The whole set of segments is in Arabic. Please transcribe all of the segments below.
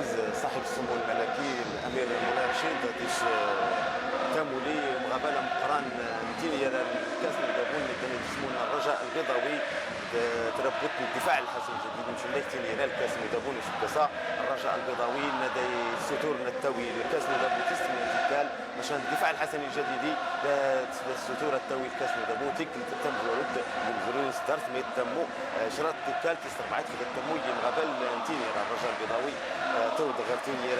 تنفيذ صاحب السمو الملكي الامير مولاي رشيد ديش تامولي مغابله مقران متينير الكاس الجابون اللي كان يسمونه الرجاء البيضاوي تربط الدفاع الحسن الجديد مش اللي تينير الكاس الجابون في الكاسا الرجاء البيضاوي نادي الستور نتاوي الكاس الجابون تسمى تيكال مشان الدفاع الحسن الجديدي الستور التاوي الكاس الجابون تيك تم ورد من ستارت ما يتمو شرط تيكال تستربعت في التموي مغابل تينير الرجاء البيضاوي تود غير تينير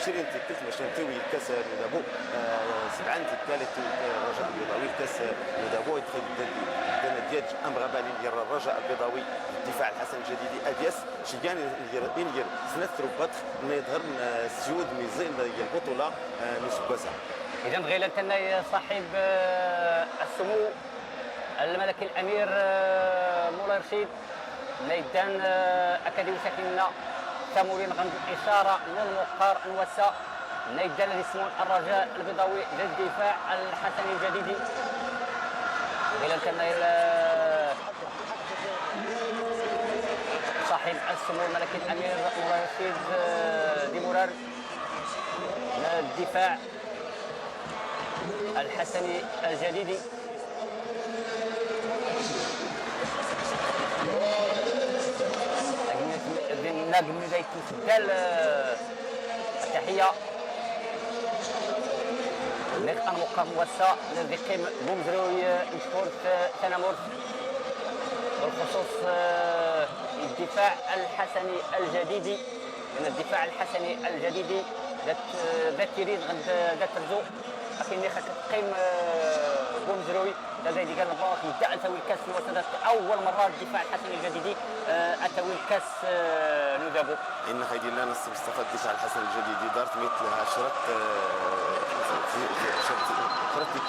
20 تيكت مشان توي الكاس الجابون 7 تيكال الرجاء البيضاوي الكاس الجابون يدخل ديال ام غبالي ديال الرجاء البيضاوي الدفاع الحسن الجديدي ادياس شيان يندير سنه ربط يظهر السيود ميزين ديال البطوله نسبسها. اذا غير كان صاحب السمو الملكي الامير مولاي رشيد ميدان اكاديمي ساكننا تامورين غند اشاره من مقار نوسا ميدان اللي اسمه الرجاء البيضاوي للدفاع الحسن الجديدي. غير كان صاحب السمو الملكي الامير مولاي رشيد ديمورار الدفاع الحسني الجديدي. نجم زيت السدال التحيه نقطه مقام موسع الذي قيم بومزروي سبورت سنامورس بالخصوص الدفاع الحسني الجديدي من الدفاع الحسني الجديدي ذات تيريد غد ذات رزو لكن قيم بومزروي زي قال الله يبدا تاوي الكاس وصلت اول مره الدفاع الحسني الجديدي اتاوي الكاس نذابو ان خيدي لنا مصطفى الدفاع الحسن الجديدي دارت مثلها شرط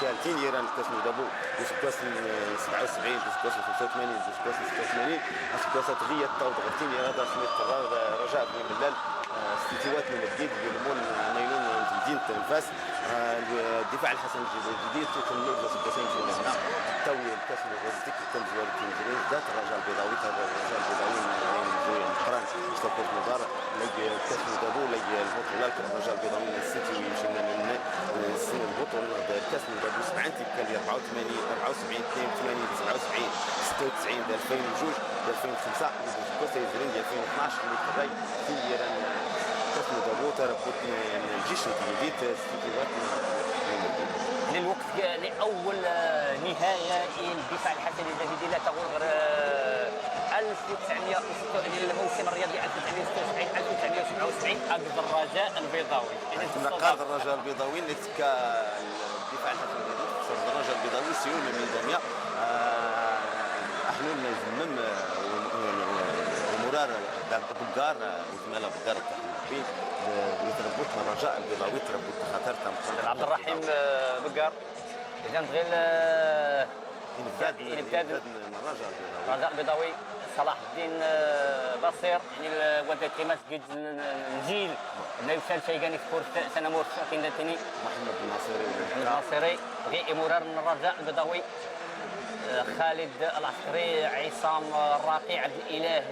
كالتين يران كاس نذابو في كاس 77 في كاس 85 في كاس 86 في كاس تغيير الطاود غيرتين يران دارت مثل رجاء بن ملال استتوات من الجديد يلمون مينون جديد تنفاس الدفاع الحسن الجديد تكمل في الكاسين في هنا توي الكاس الغازيك تم زوار التنجرين ذات الرجاء البيضاوي هذا الرجاء البيضاوي من جوي القران اشتكوا مدار لقي الكاس الجابو لقي البطوله الرجاء البيضاوي السيتي يمشينا من السنه البطوله الكاس الجابو 70 تيكال 84 74 82 79 96 2002 2005 الكاس الجزائري 2012 اللي تراي في ايران كاس الجابو تربط الجيش الجديد استثمارات للوقت لاول نهايه للدفاع الحسني الجديد لا تغور غير 1976 الموسم الرياضي 1976 1977 اقصى الرجاء البيضاوي. نقاد الرجاء البيضاوي اللي تكا الدفاع الحسني الجديد خصوصا الرجاء البيضاوي سيون الميدانيه احلول يزمم ومرار بقار وثماله بقار التحليل يتربط الرجاء البيضاوي تربط خاطر عبد الرحيم بقار اذا غير انبداد الرجاء البيضاوي صلاح الدين بصير يعني ولد تيماس قد الجيل لا يسال شيء كان يذكر سنمور كاين ثاني محمد الناصري غي مرار من الرجاء البيضاوي خالد العسكري عصام الراقي عبد الاله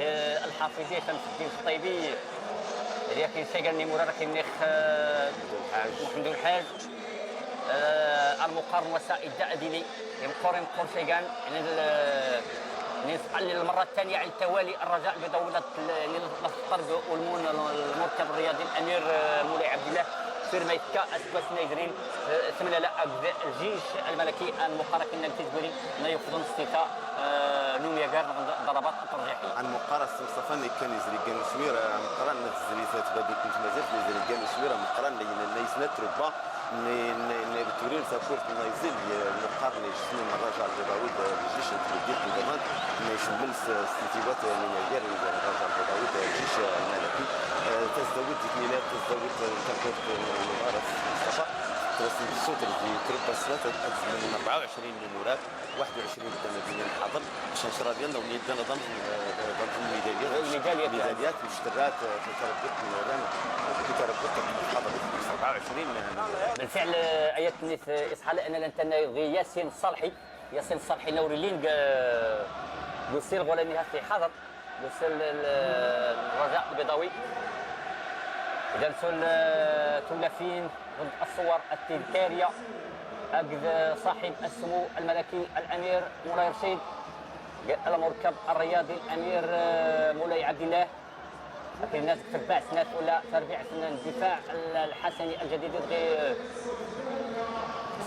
الحافظي شمس الدين الطيبي لكن سيغني مرار كيمنيخ محمد الحاج المقارن وسائل الدأدلي يمقرن قرشيغان يعني نسأل للمرة الثانية على التوالي الرجاء البيضاوي للطرد المركب الرياضي الأمير مولاي عبد الله سير ميتكا أسكوس نيجرين ثمن لا الجيش الملكي المقارن كنا تجبري لا يفضل استيفاء نوم يقار ضربات ترجيحية. عن مقارنة مصطفى كان يزري كان سويرة مقارنة تزري تبادل كنت مازال يزري كان سويرة مقارنة اللي يسند ربا اللي بتورين سابورت ما يزيد مقارنة جسم الرجاء البيضاوي الجيش الجديد كمان ما يشمل استتيبات من يقار الرجاء البيضاوي الجيش الملكي تزدوج اثنينات تزدوج تنقيط المغارس مصطفى ترسم الصوت اللي تربى الصلاة من 24 ميمورات 21 مدينة الحضر باش نشرى ديالنا وليدنا ضمن الميداليات والاشتراكات تربط الميدان تربط الحضر 24 بالفعل ايات الناس اصحى لان لانتنا ياسين الصالحي نوري لين قصير غلامي في حضر قصير الرجاء البيضاوي إذا تولفين ضد الصور التذكارية أجد صاحب السمو الملكي الأمير مولاي رشيد المركب الرياضي الأمير مولاي عبد الله. لكن الناس تتبع سنة ولا تربيع سنة الدفاع الحسني الجديد غير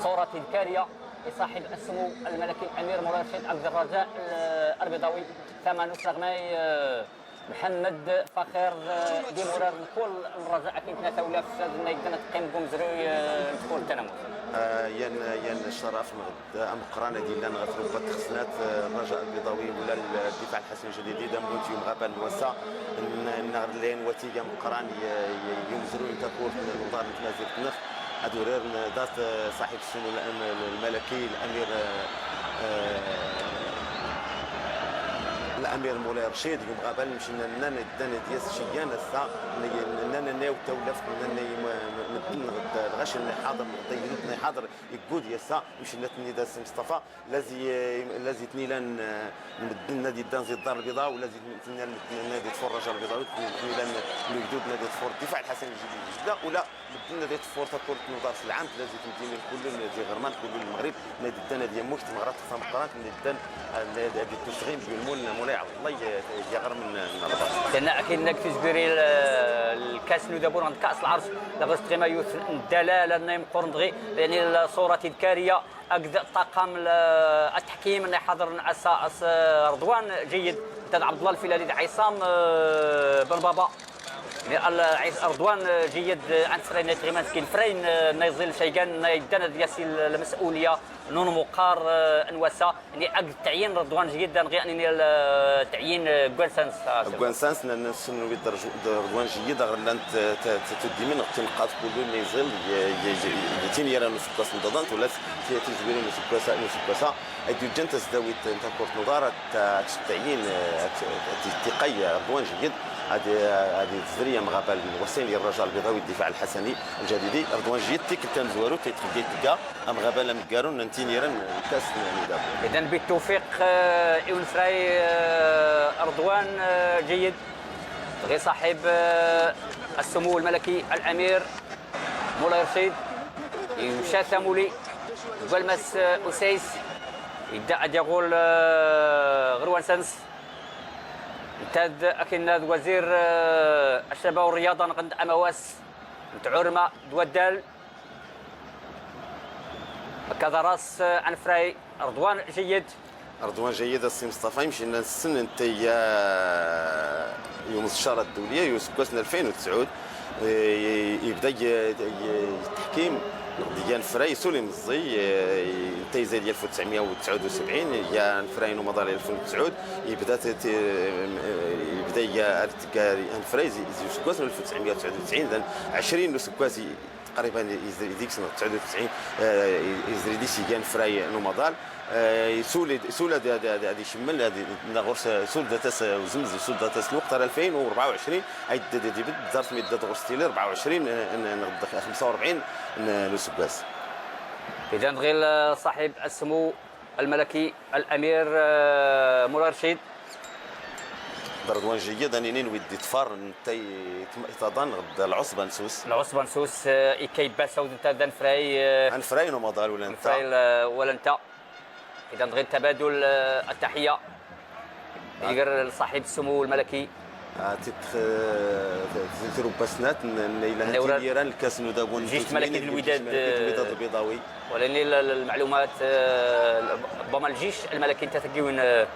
صورة تذكارية لصاحب السمو الملكي الأمير مولاي رشيد عبد الرجاء البيضاوي. ثمن سلغماي محمد فخير ديمورار كل الرجاء كيف نتولى في الساد نيدنا تقيم قمزروي تكون التنمر. ين الشرف ام قرانا ديالنا غتروب تخصنات الرجاء البيضاوي ولا الدفاع الحسني الجديد دامون يوم غابا الوسا النهر لين وتيجا مقران يمزروا تكور الوزاره التنازل تنخ ادورير دات صاحب السمو الملكي الامير الامير مولاي رشيد يوم غابل مشينا لنا دانا ديال شيان السا لنا ناو تولف لنا مدن الغش اللي حاضر اللي حاضر يقود يسا مشينا النداء مصطفى لازم تنيلان مدن نادي الدانزي الدار البيضاء ولازم تنيلان نادي تفور الرجاء البيضاوي تنيلان الجدود نادي تفور الدفاع الحسني الجديد ولا مدن نادي تفور تكور نضار العام لازم تمدين كل نادي غرمان كل المغرب نادي الدان ديال موش مغرات خصم قرات نادي الدان هذه التشغيل ديال مولاي الله يغر من الرباط. لان اكيد انك تجبري الكاس اللي دابور عند كاس العرش لاباس تغيما يوث الدلاله نايم قرندغي يعني الصوره تذكاريه اكد الطاقم التحكيم اللي حضر اساس رضوان جيد تاع عبد الله الفيلالي عصام بن بابا يعني رضوان جيد عند فرين تغيمانسكي الفرين نيزل شيغان نيدان دياسي المسؤوليه نون مقار انواسا يعني اكد تعيين رضوان جيد غير يعني تعيين كوانسانس نسنو رضوان جيد غير تدي من تنقاط كل نيزل يتين يرى نسكاس نضانت ولا تيزبيرو نسكاسا ادو جنت سداويت انت كورت نظاره تعيين تقي رضوان جيد هذه الزريه مغابه الوسيلي الرجاء البيضاوي الدفاع الحسني الجديدي رضوان جيد تيك تنزوارو تيتخدي تيكا مغابه لم كارون نتينيرن الكاس دابا. اذا بالتوفيق ايون فراي رضوان جيد غير صاحب السمو الملكي الامير مولاي رشيد يمشى ثمولي والمس اسيس يبدا يقول غروان سنس انتاد اكن وزير الشباب والرياضه نقد امواس متعورمه دوادال كذا راس عن فراي رضوان جيد السي مصطفى يمشينا السن انت يوم الشاره الدوليه يوسف كوسنا 2009 يبدا التحكيم ديال فراي سولي مزي انتيزه ديال 1979 يا فراي نومضال 2009 يبدا فراي يوسف كوسنا 1999 20 سكواسي تقريبا ديك سنه 99 يزريدي سيجان فراي نومضال سول هذه شمل هذه غرس سول داتاس وزمز سول داتاس الوقت 2024 عيد ديبت دارت ميدات غرستيلي 24 45 لوسكاس. اذا غير صاحب السمو الملكي الامير مولاي رشيد رضوان جيد انين ودي تفار تظن العصبه نسوس يكيبا سود انت دان فراي عن فراي نومضال ولا انت ولا انت. اذا غير تبادل التحيه غير صاحب السمو الملكي تيرو باسنات الى ديران الكاس ندابون جيش ملكي الوداد البيضاوي ولكن المعلومات ربما الجيش الملكي انت تلقيون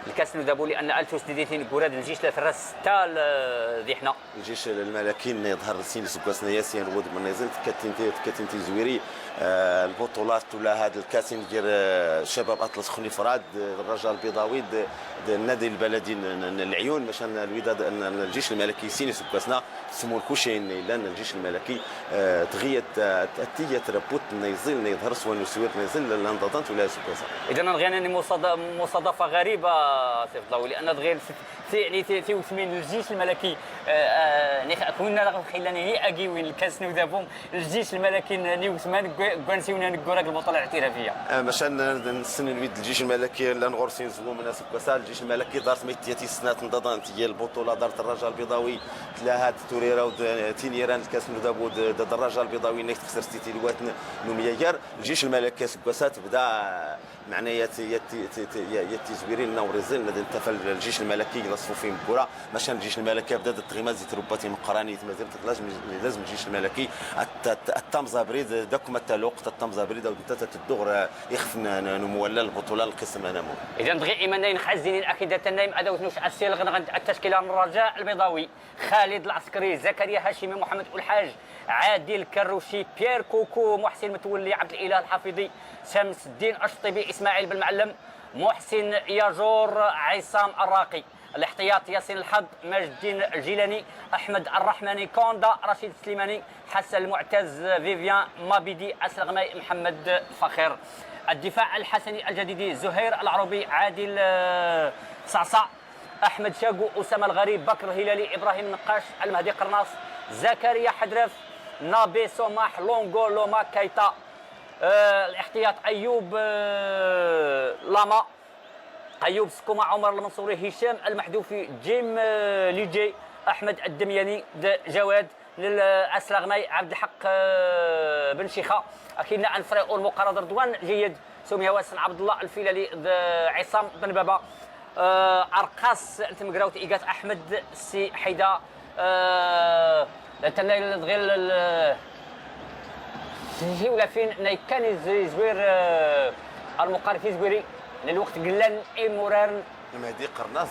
الكاس ندابو لان التوس ديتين كوراد الجيش لا فراس حتى ذحنا الجيش الملكي يظهر سين سكاسنا ياسين ود من نزلت كاتين تزويري البطولات ولا هذا الكاس ديال شباب اطلس خني فراد الرجاء البيضاوي النادي البلدي العيون باش الوداد الجيش الملكي سين سكاسنا سمو الكوشين لان الجيش الملكي تغيت التيه ربوت نيزل يظهر سوا نسوير نيزل لانضادات ولا سكاسا. اذا غير مصادفه غريبه سي فضاوي لان دغيا يعني تيوسمين الجيش الملكي يعني كنا لا خلاني هي اكيوين الكاس نودابهم الجيش الملكي نيوسمان كوانسيونا نكوراك البطوله الاحترافيه مشان نسن الويد الجيش الملكي لان غورسين زو مناسب كسال الجيش الملكي دارت ميتياتي سنات نضادانت هي البطوله دارت الرجاء البيضاوي تلاهات توريرا وتينيران الكاس نودابو ضد الرجاء البيضاوي نيك خسر ستيتي الوات نومياير الجيش الملكي كاس كاسات بدا معناها يتزويرين نوريزل ندن تفل الجيش الملكي يصفوا فيهم الكره مشان الجيش الملكي بدا التغيمات زي تروباتي مقراني لازم الجيش الملكي التمزه بريد داكم التلوق التمزه بريد وانت تدغر يخفنا نمولى البطوله القسم انا مو اذا دغيا ايمانين خازنين اكيد تنايم ادوت نوش السيل التشكيله من الرجاء البيضاوي خالد العسكري زكريا هاشمي محمد الحاج عادل كروشي بيير كوكو محسن متولي عبد الاله الحفيظي شمس الدين الشطيبي اسماعيل بن معلم محسن ياجور عصام الراقي الاحتياط ياسين الحظ مجد الدين الجيلاني احمد الرحماني كوندا رشيد السليماني حسن المعتز فيفيان مابيدي اسلغماي محمد فخير الدفاع الحسني الجديدي زهير العربي عادل صعصع احمد شاقو اسامه الغريب بكر الهلالي ابراهيم نقاش المهدي قرناص زكريا حدرف نابي سوماح لونغو لوما كايتا الاحتياط ايوب لاما ايوب سكوما عمر المنصوري هشام المحذوفي جيم ليجي احمد الدمياني جواد للاسلغماي عبد الحق بن شيخه اكيد عن فريق المقرض رضوان جيد سميه واسن عبد الله الفيلالي عصام بن بابا ارقاص تمقراوت ايقات احمد سي حيدا تنايل غير تجي ولا فين كان زوير المقارب في زويري للوقت قلان ايموران المهدي قرناص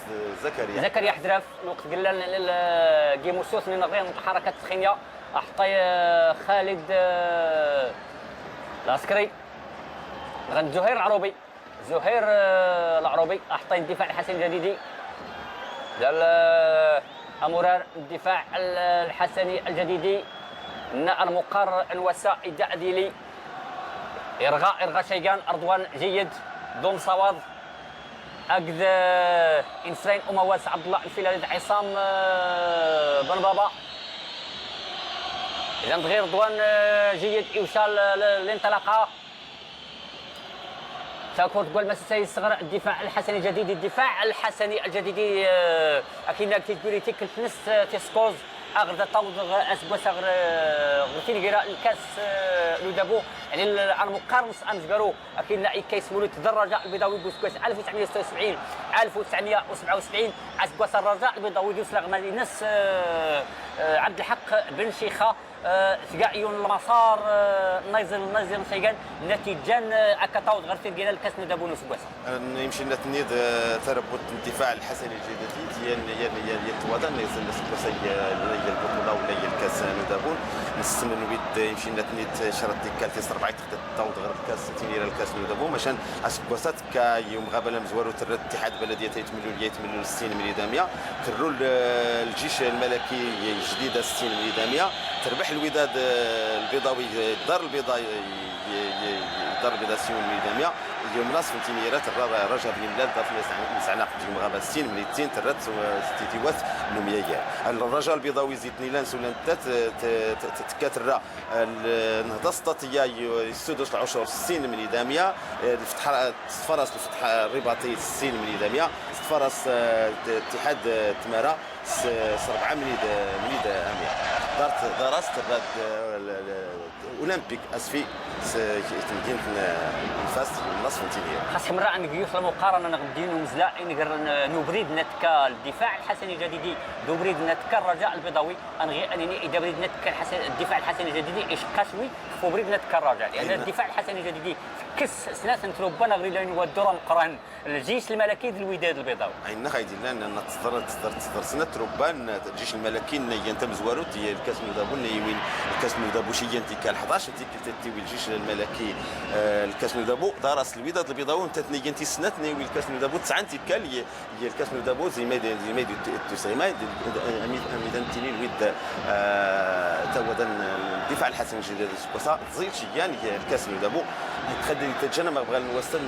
زكريا حدراف الوقت قلان للجيموسوس من غير حركات تخينيه احطي خالد العسكري غن زهير العروبي احطي الدفاع الحسن الجديدي ديال امورار الدفاع الحسني الجديدي المقر الوساء الدعديلي ارغاء شيقان اردوان جيد دوم صواد اقد انسرين امواس عبد الله الفيلالي عصام بن بابا اذا غير رضوان جيد اوصال الانطلاقه تكون تقول مسا يصغر الدفاع الحسني الجديد اكيد كتقولي تيك نص تيسكوز اغدا طاوض اسبوس غرتين غير الكاس لودابو يعني على مقارنه امجرو اكيد لا كيسمولو الرجاء البيضاوي بوسكوس 1976 1977 اسبوس الرجاء البيضاوي يوصل غمالي ناس عبد الحق بن شيخه ثقايون المسار نايزل سيغان نتيجان اكاطاوض غرتين غير الكاس لودابو نسبوس يمشي نتنيد تربط الدفاع الحسني الجديد يتوضع نيزل نسبوس البطوله ولا هي الكاس نودابون نستنى نبيد يمشي نتنيت شرط ديكالتي 4 تخت التوض غير الكاس تينير الكاس نودابون مشان اسكواسات كيوم غابه مزوارو تر الاتحاد البلديه يتملوا 60 مليون داميه تروا الجيش الملكي الجديده 60 مليون داميه تربح الوداد البيضاوي الدار البيضاء سيون مليون داميه اليوم ناس في تينيرات الرجاء بن ملال ضاف نسعنا في مغابه 60 مليون ترات ستيتيوات نوميايا الرجاء البيضاوي زيد نيلان ولا تكاتر النهضه السطاتيه يسودوش العشر 60 مليون داميه الفتح فرس الفتح الرباطي 60 مليون داميه فرس اتحاد تماره 4 مليون داميه درست اولمبيك اسفي مدينه فاس النصف التينيه خاص مرة عندك يوصل مقارنه نغديو مزلا نقدر نبريد نتكا الدفاع الحسني الجديدي دوبريد نتكا الرجاء البيضاوي انغي انني اذا بريد نتكا الدفاع الحسني الجديدي ايش قاسوي فبريد نتكا الرجاء لان الدفاع الحسني الجديدي كس سنات نتروبا نغري لين ودور مقران الجيش الملكي ديال الوداد البيضاوي عندنا خايدين لان تصدر سنه تروبان الجيش الملكي ينتم زوارو الكاس نودابو وين الكاس نودابو شي انت كان 11 انت كنت تيوي الجيش الملكي الكاس نودابو دارس الوداد البيضاوي انت تني انت سنتني وين الكاس نودابو 9 انت كان هي الكاس نودابو زي ما تسريما ميدان تيني الود تودن الدفاع الحسن الجديد سكوسا تزيد شيان هي الكاس نودابو تخدم تجنا ما بغى نوصل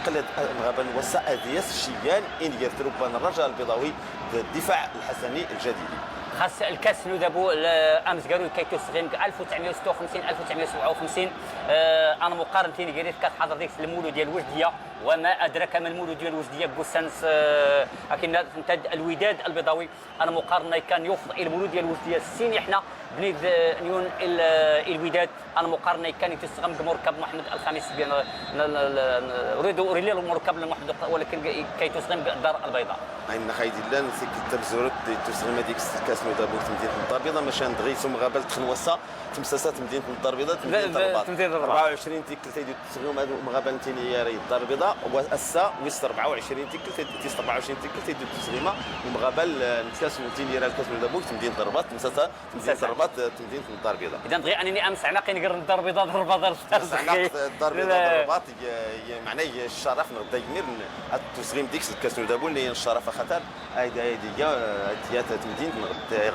تقلد مغابن نوصل ادياس شيان ان يرتربان الرجاء البيضاوي الدفاع الحسني الجديد خاص الكاس نودابو امس قالوا كي تسغيم 1956 1957 انا مقارنه تيني قريت كتحضر ديك المولود ديال الوجديه وما ادراك ما المولود ديال الوجديه بوسانس لكن تمتد الوداد البيضاوي انا مقارنه كان يفضل الى المولود ديال الوجديه السيني احنا بنيد نيون الوداد انا مقارنه كان تستغم بمركب محمد الخامس بين اريدوا اريلي المركب محمد ولكن كي تستغم الدار البيضاء عندنا خايد الله نسيك التبزورت تستغم هذيك الكاس نودابو مدينه الدار البيضاء ماشي غير ثم غابه تخنوسه تمساسات مدينه الدار البيضاء مدينه الرباط 24 تيكل تيدو تستغم هذو مغابه تيني الدار البيضاء والسا ويست 24 تيكل تيست 24 تيكل تيدو تستغم ومغابه الكاس تيني الكاس نودابو مدينه الرباط تمساسات مدينه الرباط مدينه الدار البيضاء اذا دغيا انني امس عناقي نقر الدار البيضاء ضربه الدار البيضاء الرباط معناه الشرف نغدا يمير التسغيم ديك الكاس نودابو اللي الشرف خطر هيدي ديات مدينه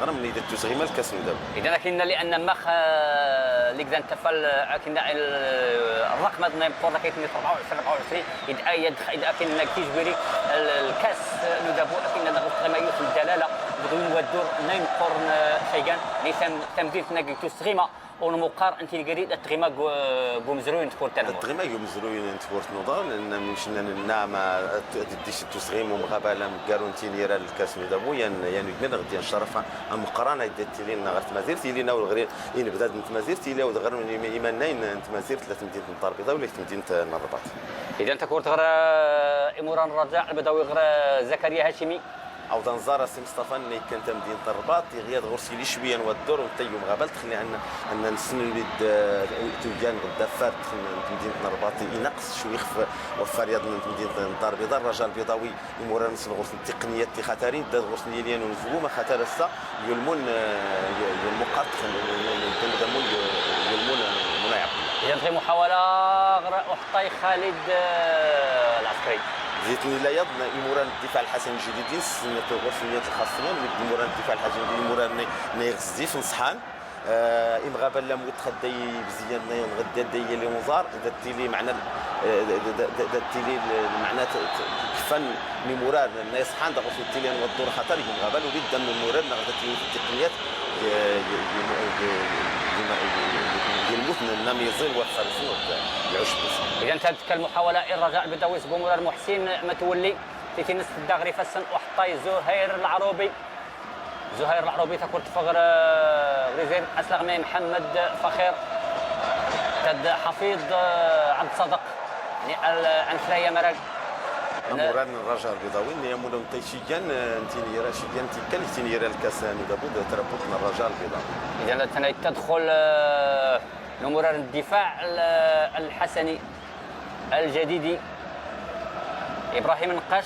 غرم اللي تسغيم الكاس نودابو اذا كاين لان مخ اللي كذا تفل كاين الرقم هذا نيمبور كاين 24 اذا كاين كيجبري الكاس نودابو كاين التغيما في الدلاله بدون ودور نيمبور شيغان اللي تمديد ناقي تسغيما والمقار انت الجديد التغيما قومزروين تكون تنمر التغيما قومزروين تكون نضال لان مشينا النعم ديش التسغيم ومقابله قارونتين يرى الكاس نودابو يعني من غادي نشرف المقارنه ديت لينا غير تمازيرتي لينا والغريب ان بدات تمازيرتي لا وغير من ايمانين تمازيرت ثلاث مدينه الدار البيضاء ولا مدينه الرباط اذا تكون غير اموران الرجاء البيضاوي غير زكريا هاشمي او تنزار سي مصطفى اللي كانت مدينه الرباط غياد غرسي لي شويه نودر ونتيو مغابل تخلي ان نسن الوليد توجان الدفار مدينه الرباط ينقص شويه وفر رياض من مدينه الدار البيضاء الرجاء البيضاوي يمور نسن الغرس التقنيات اللي خطرين داد غرس ديالين ونزوو ما خطر السا يلمون المقاط يلمون منايق اذا في محاوله احطي خالد العسكري زيتني لا يضنا يموران الدفاع الحسن الجديدين سنة الغرفيات الخاصية من يموران الدفاع الحسن الجديد يموران نيغزي في نصحان إم غابا لا متخدي بزيان نايون غدا دايا لي مزار داتي لي معنى داتي لي معنى فن ميموران نيصحان دا غوصلتي لي نودور خطر يم غابا وليد دم ميموران غداتي في التقنيات المثنى النام يزيل وفرسين العشب. إذا انتهت كالمحاولة الرجاء البيضاوي بومر المحسن متولي في نصف الدغري فسن وحطي زهير العروبي تكون تفغر غريزين أسلغمي محمد فخير تد حفيظ عبد صدق يعني عن فلايا مرق موران الرجاء البيضاوي اللي يمون تيشيان انتيني راه شيان تيكل تيني راه الكاس نودابو تربط من الرجاء البيضاوي. اذا تدخل نمران الدفاع الحسني الجديدي ابراهيم النقاش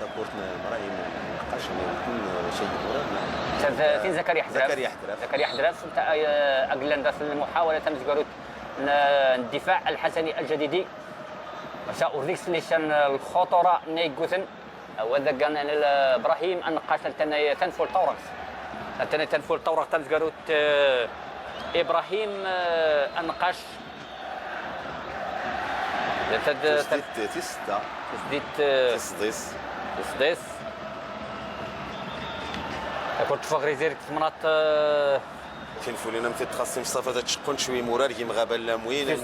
تقولنا ابراهيم النقاش يكون شيء مراد فين زكريا حدراف اقل في المحاوله تم زكروت الدفاع الحسني الجديدي مساء وريكس نيشان الخطوره نيغوثن وذا كان ابراهيم النقاش تنفول طورق تم زكروت ابراهيم النقاش تسديس كنت فغريزير تمناط تنفولي انا مثل تخصص مصطفى تشقون شويه مورار كي مغابه لاموين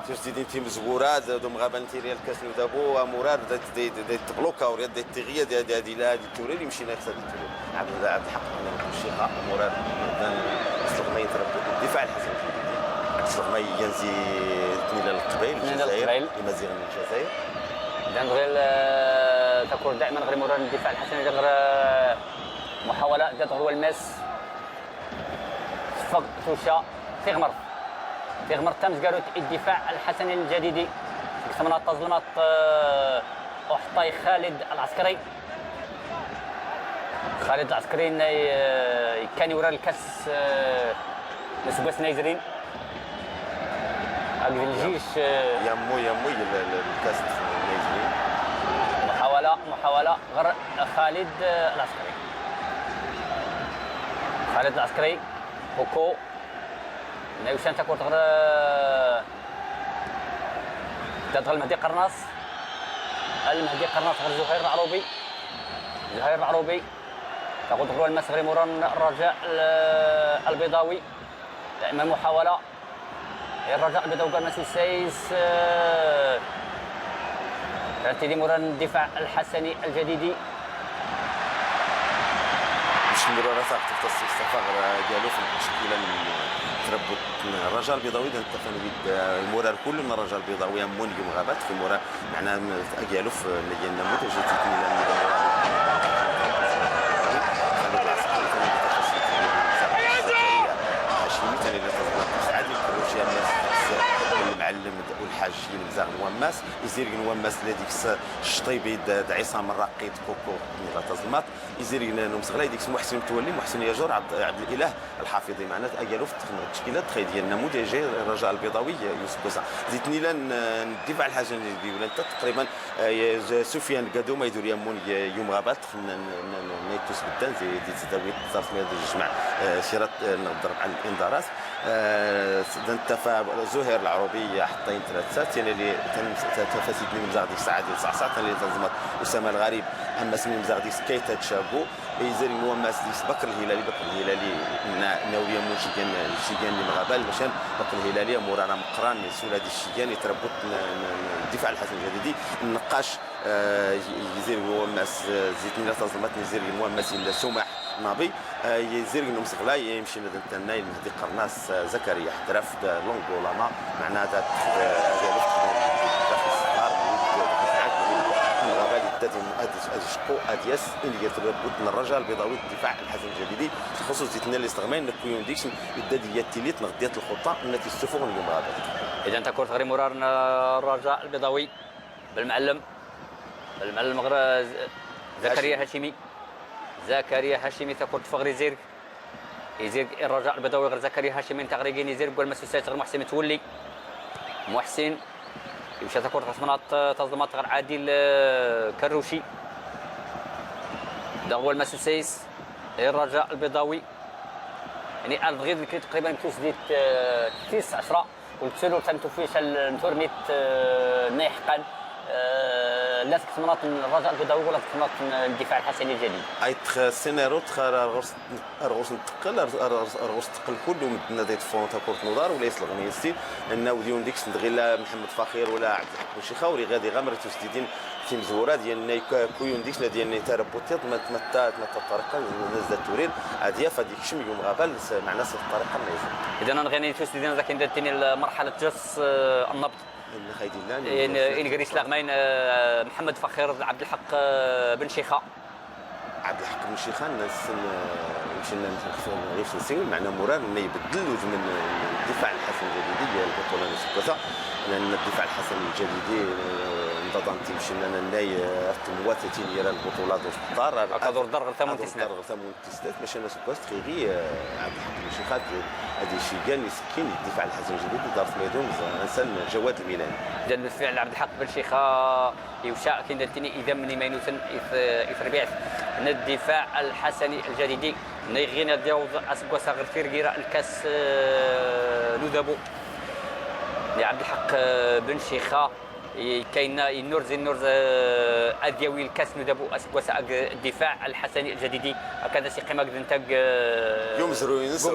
تسديدين تيم زغوره زادو مغابه نتيريال الكاس نودابو مورار دات تبلوكا وريال دات تغيا هذه لا هذه التوري اللي مشينا حتى التوري عبد الحق الشيخه مورار سلغمي تربط الدفاع الحسن سلغمي ينزي تنيل القبيل الجزائر يمازيغ من الجزائر غير تكون دائما غير مورار الدفاع الحسن غير محاوله دات هو الماس فق توشا في غمر تمز قالوا الدفاع الحسني الجديدي كسمنا تظلمات احطي خالد العسكري خالد العسكري كان يورا الكاس نسبة نايزرين هاك الجيش يموي الكاس النيجيري. محاولة غير خالد العسكري. خالد العسكري كوكو نايوشان تكون غير تدخل المهدي قرناص. المهدي قرناص غير زهير العروبي تقول تقول المسغري مران الرجاء البيضاوي دائما محاولة. الرجاء البيضاوي قال مسي سايس ترتدي مران الدفاع الحسني الجديدي. باش نديرو راه تختص الصفاغ ديالو في التشكيله تربط الرجاء البيضاوي نتفق المورا كل من الرجاء البيضاوي مون يوم غابات في مورا معنا ديالو في النموذج المعلم والحاج مزاغ نواماس يزير نواماس لديك الشطيبي عصام الرقيد كوكو لا تظلمات يزير نمسغلا ديك محسن متولي محسن ياجور عبد الاله الحافظي معنا اجالو في التشكيلات تخيل ديال النموذج الرجاء البيضاوي يوسف كوسا زيتني لان الدفاع الحاجه اللي ولا تقريبا سفيان قادو ما يدور يمون يوم غابات نيتوس بدان زي تداوي صارت ما يجمع شيرات نضرب على الانذارات دنتفا زهير العروبي حطين ثلاثات يعني اللي تفاسد من مزاغدي ساعه ديال 9 ساعات اللي تنظمت اسامه الغريب اما سمي مزاغدي كيتا تشابو يزير نواماس ديس بكر الهلالي ناويه شيغان اللي مغابال مشان بكر الهلالي مورانا مقران سولا دي الشيغان يتربط الدفاع الحسن الجديدي النقاش يزير نواماس زيتني لا تظلمت يزير نواماس الا سمح نابي يزير نمسغلا يمشي لدنتنا المهدي قرناس زكريا احتراف لونغولاما معناها ذات اشقو ادياس اللي يتربط من الرجاء البيضاوي الدفاع الحسن الجديدي خصوصا زيتنا الاستغماين نكويون ديكس الداديه التيليت نغديات الخطه التي السفن اليوم هذا. اذا تكون غير مرار الرجاء البيضاوي بالمعلم غير زكريا هاشمي تكون تفغري زيرك يزير الرجاء البيضاوي غير زكريا هاشمي تغريقين يزير قول مسوسات غير محسن متولي محسن يمشي تكون تصميمات تنظيمات غير عادل كروشي دا هو المسوسيس الرجاء البيضاوي يعني الغير تقريبا كيس ديت 9 والتسلو تنتفيش التورنيت ناحقا لا تكتمنات الرجاء البيضاوي ولا تكتمنات الدفاع الحسني الجديد. اي سيناريو رغوس تقل كله مدنا ديت فون تاكورت نودار ولا يسلغ نيستي انه ديون ديكس غير محمد فخير ولا عبد الحق الشيخاوري غادي غامر تسديدين في مزوره ديال كويون ديكس ديال تربوتيت ما الطريقه نزل التورين هذه فديك شم يوم غابل مع ناس الطريقه اذا انا غني تسديدين ذاك ندير مرحله جس النبض إنجريس لاغمين محمد فخير عبد الحق بن شيخه مشينا غير في السيول معنا مرار انه يبدل من الدفاع الحسن الجديدي ديال البطوله نسكوزا لان الدفاع الحسن الجديدي انتظمتي مشينا ناي المواتتين ديال البطولات والدار كدور دار غير ثمن تسديدات ماشي نسكوز تخيغي عبد الحق بن شيخه هذه شي كان يسكين الدفاع الحسن الجديدي دار في ميدون انسان جواد الميلاني ديال بالفعل عبد الحق بن شيخه يوشا كاين دلتني اذا مني مينوتن يفربيع من الدفاع الحسني الجديدي نيغينا ديال اسكو صغير فيرغيرا الكاس نودابو لعبد الحق بن شيخه كاين النورز ادياوي الكاس نودابو اسكو الدفاع الحسني الجديدي هكذا شي قيمه نتاج يوم زروينس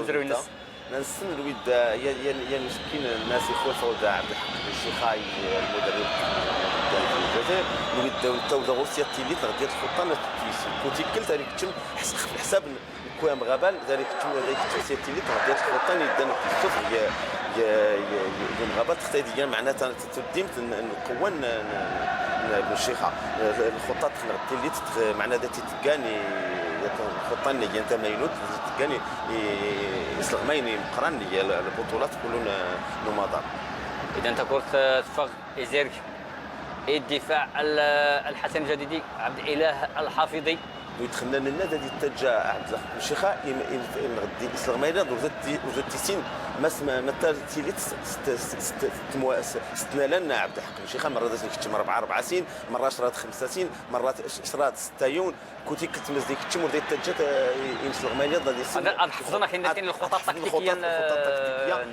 نستنى الود يا مسكين الناس يخوفوا عبد الحق بن شيخه المدرب الجزائر نريد تو غوسيا تيليت غادي الخطه كنت كلت هذيك تم حساب كوام غابال ذلك تم هذيك غوسيا تيليت غادي الخطه ندان الصفر يا غابات تختي معناتها تديمت القوه بن شيخه الخطه تيليت معناتها تتقاني الخطه اللي انت ميلوت تتقاني يسلغمين مقران البطولات كلهم نماضه اذا انت كنت تفغ يزيرك الدفاع الحسن الجديدي عبد الاله الحافظي ويدخلنا لنا هذه التجا عبد الله الشيخه غدي اسلامينا وزاد تيسين ما تاليت ستنا لنا عبد الحق الشيخه مره دازني كنت 4 سنين مره شرات 5 سنين مرات شرات 6 يون كنت كتمز ديك التمور ديال التجا اسلامينا ديال السن هذا حفظنا كاين الخطط التكتيكيه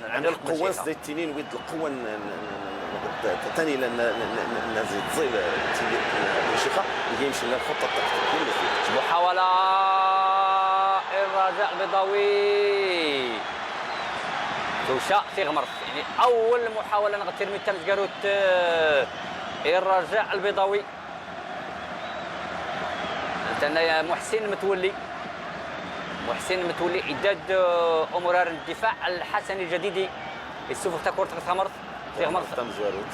عند القوه زيد التنين ويد القوه ثاني لان نزيد زي الشيخه يمشي لنا الخطه التكتيكيه محاوله الرجاء البيضاوي توشا في غمرت يعني اول محاوله نغتير من تم جاروت الرجاء البيضاوي انت محسن المتولي اعداد امور الدفاع الحسني الجديد السوفر تاكورت غمرت في غمرت تم جاروت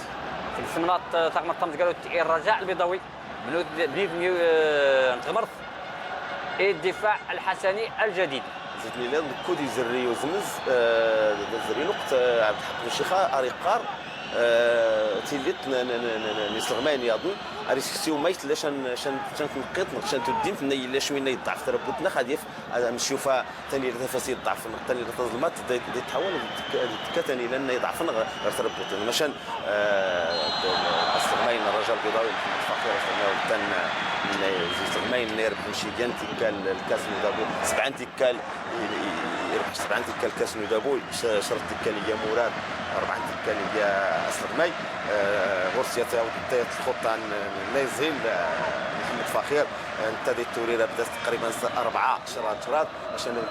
في السمنات تغمر تم جاروت الرجاء البيضاوي بنيد غمرت الدفاع الحسني الجديد زدني لان كودي زري وزمز زري نقط عبد الحق الشيخه اريقار تيليت نسلغمان ياضن اريسكسيو مايت لا شان تنقيط شان تدين تني لا شويه يضعف تربطنا خديف نشوفها ثاني تفاصيل ضعف ثاني الظلمات تحول ثاني لان يضعفنا غير تربط مشان السلغمان الرجال البيضاوي محمد فقير استغماين نير بنشيجان تيكال الكاس ندابو 7 تيكال يربح 7 تيكال الكاس ندابو شرط تيكال يا مراد 4 تيكال يا استغماي غورسيا تعاود الخطه نازل محمد فقير انت دي التوريره بدات تقريبا 4 شراط عشان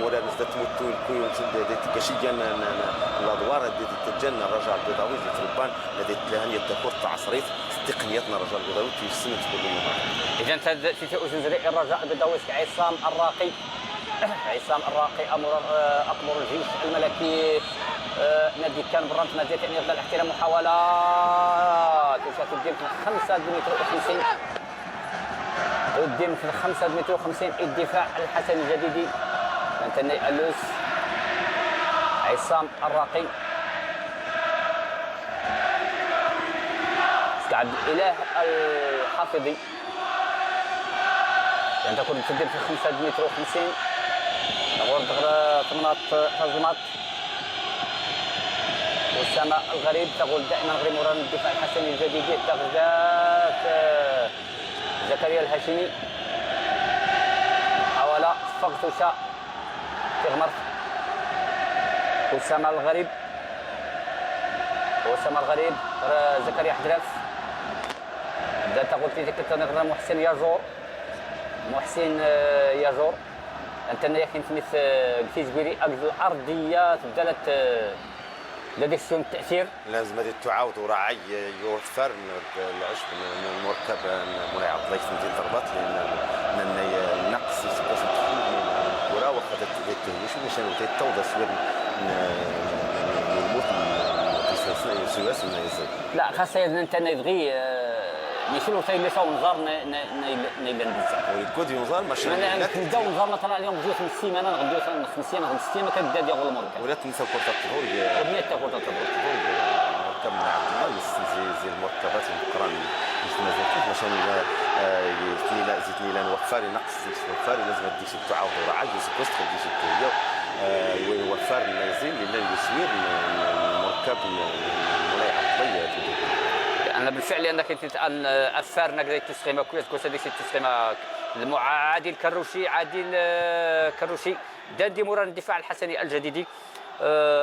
مراد بدات تموت الكويون دي تكاشيجان الادوار دي تجن الرجاء البيضاوي دي تربان دي تلهنيه تكور تعصريت تقنياتنا الرجاء البيضاوي في السنه تقول لي اذا في أزنزري الرجاء البيضاوي عصام الراقي اقمر الجيش الملكي نادي كان برانت نادي يعني يبدا الاحترام محاولات تدين في 5 متر و50 تدين في 5 متر و50 الدفاع الحسن الجديدي انتني الوس عصام الراقي قاعد اله الحافظي يعني تكون تدير في 5 متر و50 نغور دغرا ثمنات هزمات أسامة الغريب تقول دائما غير مران الدفاع الحسني الجديد تغذات زكريا الهاشمي محاولة فغتوشا تغمر أسامة الغريب زكريا حدراف بدا تقول في تلك النقطة محسن ياجور انت ياكن مثل كيجبري اكد الارضيات بدات لديك شويه التاثير لازم هذه تعاود وراعي يوفر العشب المركب مولاي عبد الله في مدينه الرباط لان نقص سكاس الكره واخذت التهويش باش توضع شويه الموت سواس لا خاصه انت يبغي يشيلوا تاي اللي صاو نزار نيل بزاف ويكود ينزار ماشي انا كنبداو نزار مثلا اليوم جوج من السيمانه نغديو 5 ايام 6 ايام كنبدا ديال المركب ولا تنسى كره الطهور وديال كره الطهور مركب من عبد الله زي المركبات المقران مش مازال عشان زيتني لا نوفر نقص وفر لازم ديش تعاود وراعي سكوست ديش التهيه ويوفر نازل لان يسوير المركب مولاي عبد الله انا بالفعل انك انت الان افار نقدر تسخيما كويس ديك التسخيما المعادل كروشي كروشي دادي مران الدفاع الحسني الجديدي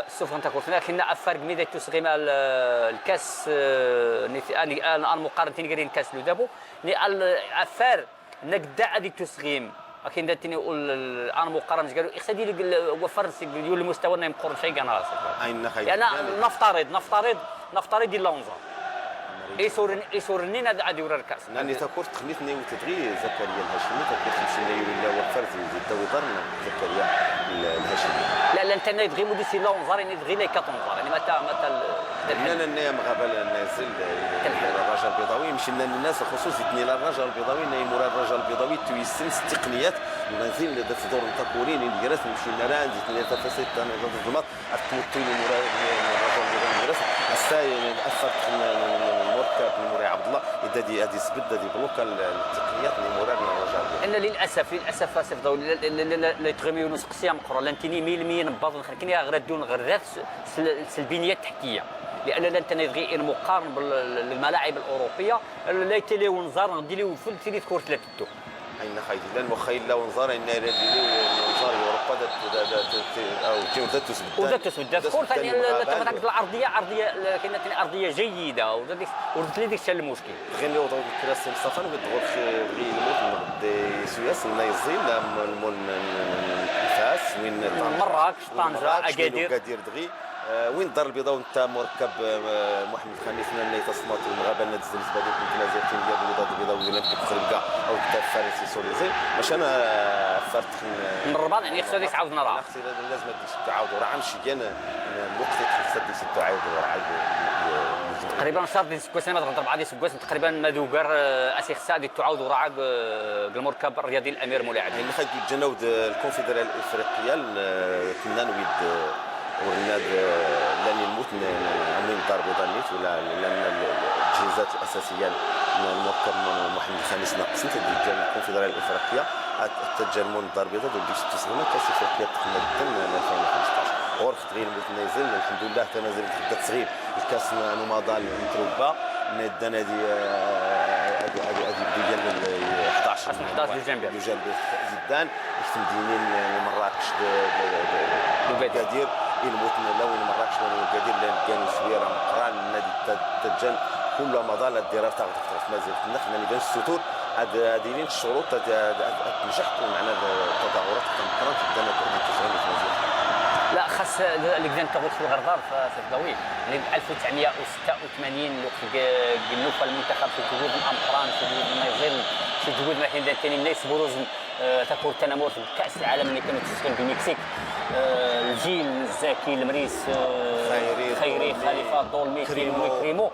سوف تكون لكن افار ميدا تسخيما الكاس الان مقارنه نقرين كاس لودابو افار نقدا هذه التسخيم لكن داتني نقول الان مقارنه قالوا اخسدي وفر ديال المستوى يمقر شيء كان يعني نفترض اللونزا يسورني غادي يورا الكاس لاني تكورت خليتني وتدغي زكريا الهاشمي تكورت مشينا ولا وفر زي ضرنا زكريا الهاشمي لا انت يدغي موديسي لونزار يدغي لي كاتونزار يعني متى لا مغابل نازل الرجل البيضاوي مشي لنا الناس خصوصي تني الرجل البيضاوي مراد الرجل البيضاوي تويسن التقنيات نازل في دور التكورين اللي جلس مشي لنا نزيد تفاصيل الظلمات التمثيل مراد الرجل البيضاوي الساي اثرت مركب موراي عبد الله هذه سبد هذه بلوكا التقنيات اللي موراي الرجاء. ان للاسف اسف ضوي لا تغميو نسقسي مقرا لانتني 100% نبض كني غردون غرات البنيه التحتيه لان لن تنغي مقارن بالملاعب الاوروبيه لا يتلي ونزار نديري وفل تيلي كور ثلاثه اين خايدي لان وخيل لا ونزار ان ديري ونزار اوروبا او جودة تسبد كور ثاني الارضيه كانت ارضيه جيده ودرت لي ديك المشكل غير اللي وضعوا الكراسي مصطفى وضغط غير الموت دي سويس النايزين الفاس وين مراكش طنجه اكادير دغي وين الدار البيضاء وانت مركب محمد الخميس اللي تصمت المغابه نادي الزنزبه اللي كنت لازم ديال البيضاء البيضاء ولا خربكا او كتاب فارسي سوليزي باش انا فرت من الرباط يعني خصو يتعاود نرى خصو لازم تعاود راه عامشي كان الوقت خصك تعاود راه تقريبا شهر ديال سكوس ما تغدر بعض سكوس تقريبا مادوغر اسي خصها تعاود وراعق المركب الرياضي الامير مولاي عبد اللي خد الجنود الكونفدراليه الافريقيه كنا نويد ورناد لاني نموت عاملين الدار البيضاء نيت ولا لان التجهيزات الاساسيه المركب محمد الخامس ناقصين تدي الكونفدراليه الافريقيه تجمعون الدار البيضاء دول 96 كاس افريقيا تقنى جدا 2015 غور خطري الموت نازل الحمد لله حتى مازال تبدا تصغير الكاس نوماضال متروبه نادى نادي هذه ديال 11 جنبي زدان مدينين مراكش وكادير الموت لو مراكش وكادير لان كانوا سويره مقران نادي تجن كل مظله الدراسه تاخذ مازال نحن نبان السطور هذه الشروط تنجح معنا التظاهرات مقران في التسعين في مازال لا خاص اللي كان تغوت في الغردار في الضوي يعني 1986 وقت قلوف المنتخب في جهود الامقران في جهود النيجير في جهود مثلا ثاني الناس بروز تكون التنمر في كاس العالم اللي كانت تسخن بالمكسيك الجيل الزكي المريس خيري خليفه دولمي كريمو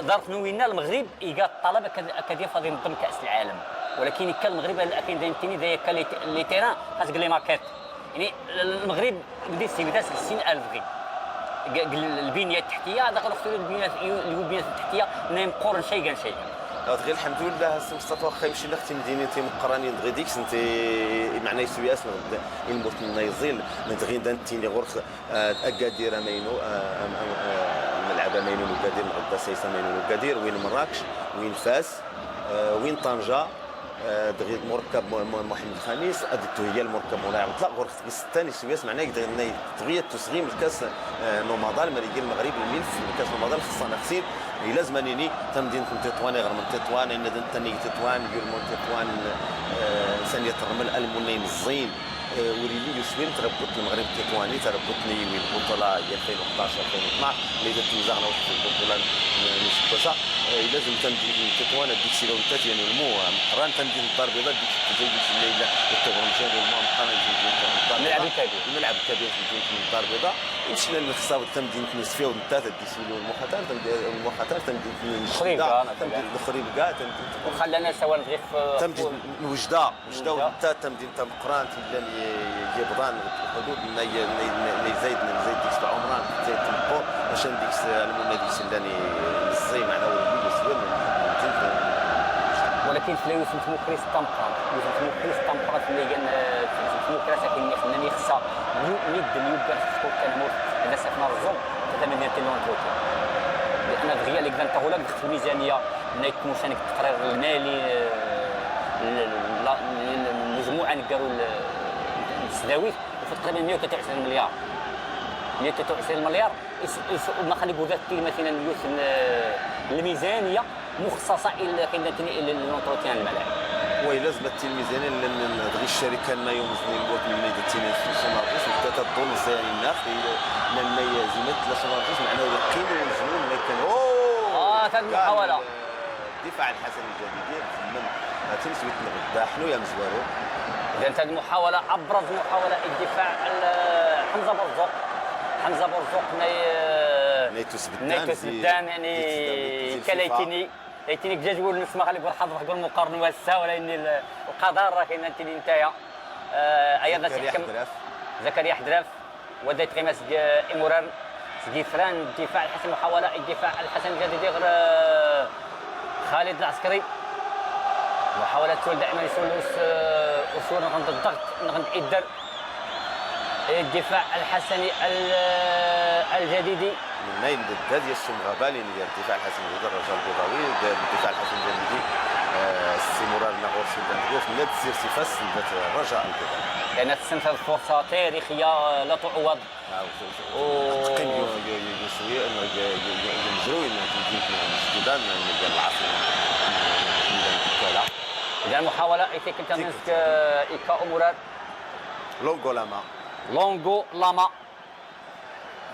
ظرف نوينا المغرب يلقى الطلب كدير فاضي ينظم كاس العالم ولكن كان المغرب كاين ثاني ذاك لي تيران خاص لي ماركات يعني المغرب بدا استهداف 60000 غير البنيه التحتيه هذا خصو البنيه التحتيه نيمقور شيئا غير الحمد لله سي مصطفى واخا يمشي لختي مدينه مقرانين دغيا ديك سنت معناها سوياس الموت النيزيل دغيا دانتيني غرخ اكادير ماينو الملعب ماينو وكادير غدا سيسا ماينو وكادير وين مراكش وين فاس وين طنجه دغيا مركب محمد الخامس اديتو هي المركب مولاي عبد الله غرخ الثاني سوياس معناه دغيا تسغيم الكاس نوماضال مريقي المغرب الملف الكاس نوماضال خصنا خسير لازم انني تمدين تطوان غير من تطوان ان تني تطوان يقول من تطوان ثانيه الرمل المنين الزين وليلي يسوين تربط المغرب التطواني تربطني من البطوله 2011 2012 اللي درت مزاغنا في البطوله نسكوسا لازم تمدين تطوان ديك سي لونتات يعني المو مقران تمدين الدار البيضاء ديك تجي الليله التبرمجان والمو مقران الملعب الكبير في الدار البيضاء مشينا للخصاوه تمدين نسفيو نتات ديسيلو المخاطر تمدين خريبكا تمدين خريبكا تمدين وخلانا سوا نغير تمدين وجده ونتات تمدين مقران يبضان الحدود اللي زايد ديك عمران زايد البور باش نديك المنادي سلاني الزي معنا ولدي مسوين ولكن في يوسف سمو كريس طمطران اللي كان سمو كريس كاين خلاني خصها يبدا في التنمر هذا سفنا الرزوم هذا مدينه لونتروتي لان دغيا اللي كان تقول لك دخلت الميزانيه نايت موسانك التقرير المالي المجموعه نقالوا السداويت وفي تقريبا 123 مليار 123 مليار ما خلي بوذات مثلا الميزانيه مخصصه الى لونتروتيان الملاعب وي لازم الميزانيه لان دغيا الشركه ما يوزني الوقت من اللي درتينا في سونارجيس وحتى تظن زين الناس لان زينت لا سونارجيس معناه يقينوا ويوزنون لكن كانت محاوله دفاع الحسن الجديدي من تنسويت نغدا حلو يا مزوارو كانت هذه المحاوله ابرز محاوله الدفاع حمزه برزوق نيتو سبدان يعني كلايتيني كجاجول نسمع خلي يقول حضرتك قول مقارنه واسا ولا ان القدر راه كاين انت نتايا ايضا تحكم زكريا حدراف وديت قيمه اموران سقيفران الدفاع الحسن، محاولة الدفاع الحسن الجديدي غير خالد العسكري، محاولة تول دائما يسول وصول عند الضغط عند إدر الدفاع الحسني الجديدي من ناين ضد هذه الشمغبالي ديال الدفاع الحسني ديال الرجاء البيضاوي الدفاع الحسني الجديدي استمرار نغور سيدان ناد سير سيفاس ندات الرجاء البيضاوي كانت تنتهز فرصة تاريخية لا تعوض تقيم يسوي انه ينجروا ان السودان ديال العاصمه كلا اذا المحاولة ايتيك تنسك ايكا امورات لونغو لاما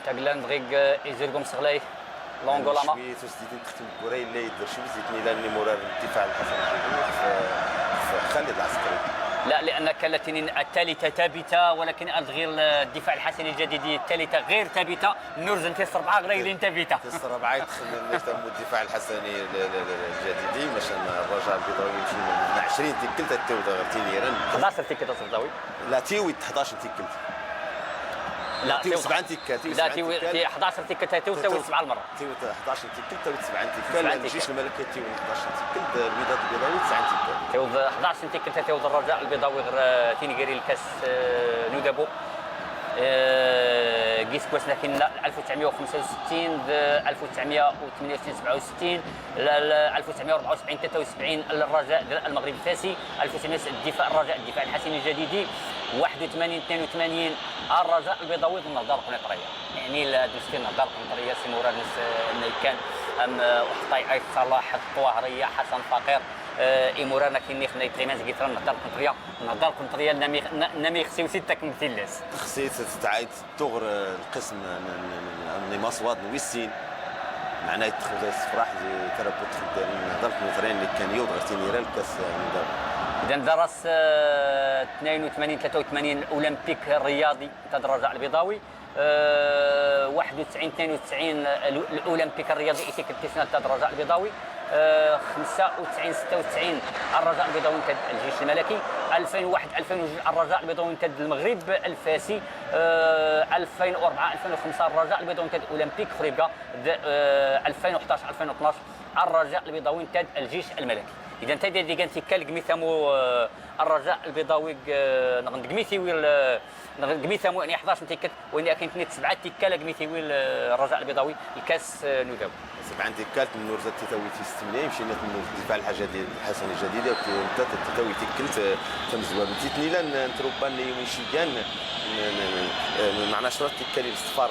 تاكلان دغيك يزرقم سغلاي لونغو لاما شويه تسديد تختم الكره الا يدير شي زيتني لاني مورا الدفاع الحسن في خالد العسكري. لا لان كانت الثالثه ثابته ولكن غير الدفاع الحسني الجديدي الثالثه غير ثابته نورز انت 4 غير ثابته تيس 4 يدخل الدفاع الحسني الجديدي مثلا الرجاء البيضاوي يمشي من 20 تيكل تتودا غير تينيران 11 تيكل الصفداوي لا تيوي 11 تيكل لا تيوي 7 تيكل لا تيوي 11 تيكل تساوي 7 المره تيوي 11 تيكل تساوي 7 تيكل الجيش الملكي تيوي 11 تيكل الوداد البيضاوي 9 تيكل تيوض 11 تيكل تيوض الرجاء البيضاوي غير تينيغيري الكاس نودابو قيس كويس لكن 1965 1968 67 1974 73 الرجاء المغرب الفاسي 1900 الدفاع الحسني الجديدي 81 82 الرجاء البيضاوي النهضه القنيطريه يعني دوزتي النهضه القنيطريه سي مورا كان وحطاي اي صلاح الطواهريه حسن فقير ايمورانا كاين خنا يتغيماز كيترا النهضه القنيطريه نامي خصيو سته كمثلاس خصيت تعايد تغر القسم النماس واد نويسين معناه يدخل زي الصفراح زي تربط النهضه القنيطريه اللي كان يوض غير تينيرا الكاس اذا درس 82 83 الاولمبيك الرياضي تاع الرجاء البيضاوي 91 92 الاولمبيك الرياضي تاع الرجاء البيضاوي 95 96 الرجاء البيضاوي انتد الجيش الملكي 2001 2002 الرجاء البيضاوي انتد المغرب الفاسي 2004 2005 الرجاء البيضاوي انتد اولمبيك افريقيا 2011 2012 الرجاء البيضاوي انتد الجيش الملكي اذا انت اللي كانت كالكميثامو الرجاء البيضاوي نغميثامو يعني 11 تيكت وين كاين 7 تيكال كميثيوي الرجاء البيضاوي الكاس نوداو 7 تيكات من نورزات تتاوي في 6 مشينا من الدفاع الحسني الجديده وانت تتاوي تيكلت تمزوا بتيتني لان تروبان يوم شيغان معنا شرط تيكالي الصفار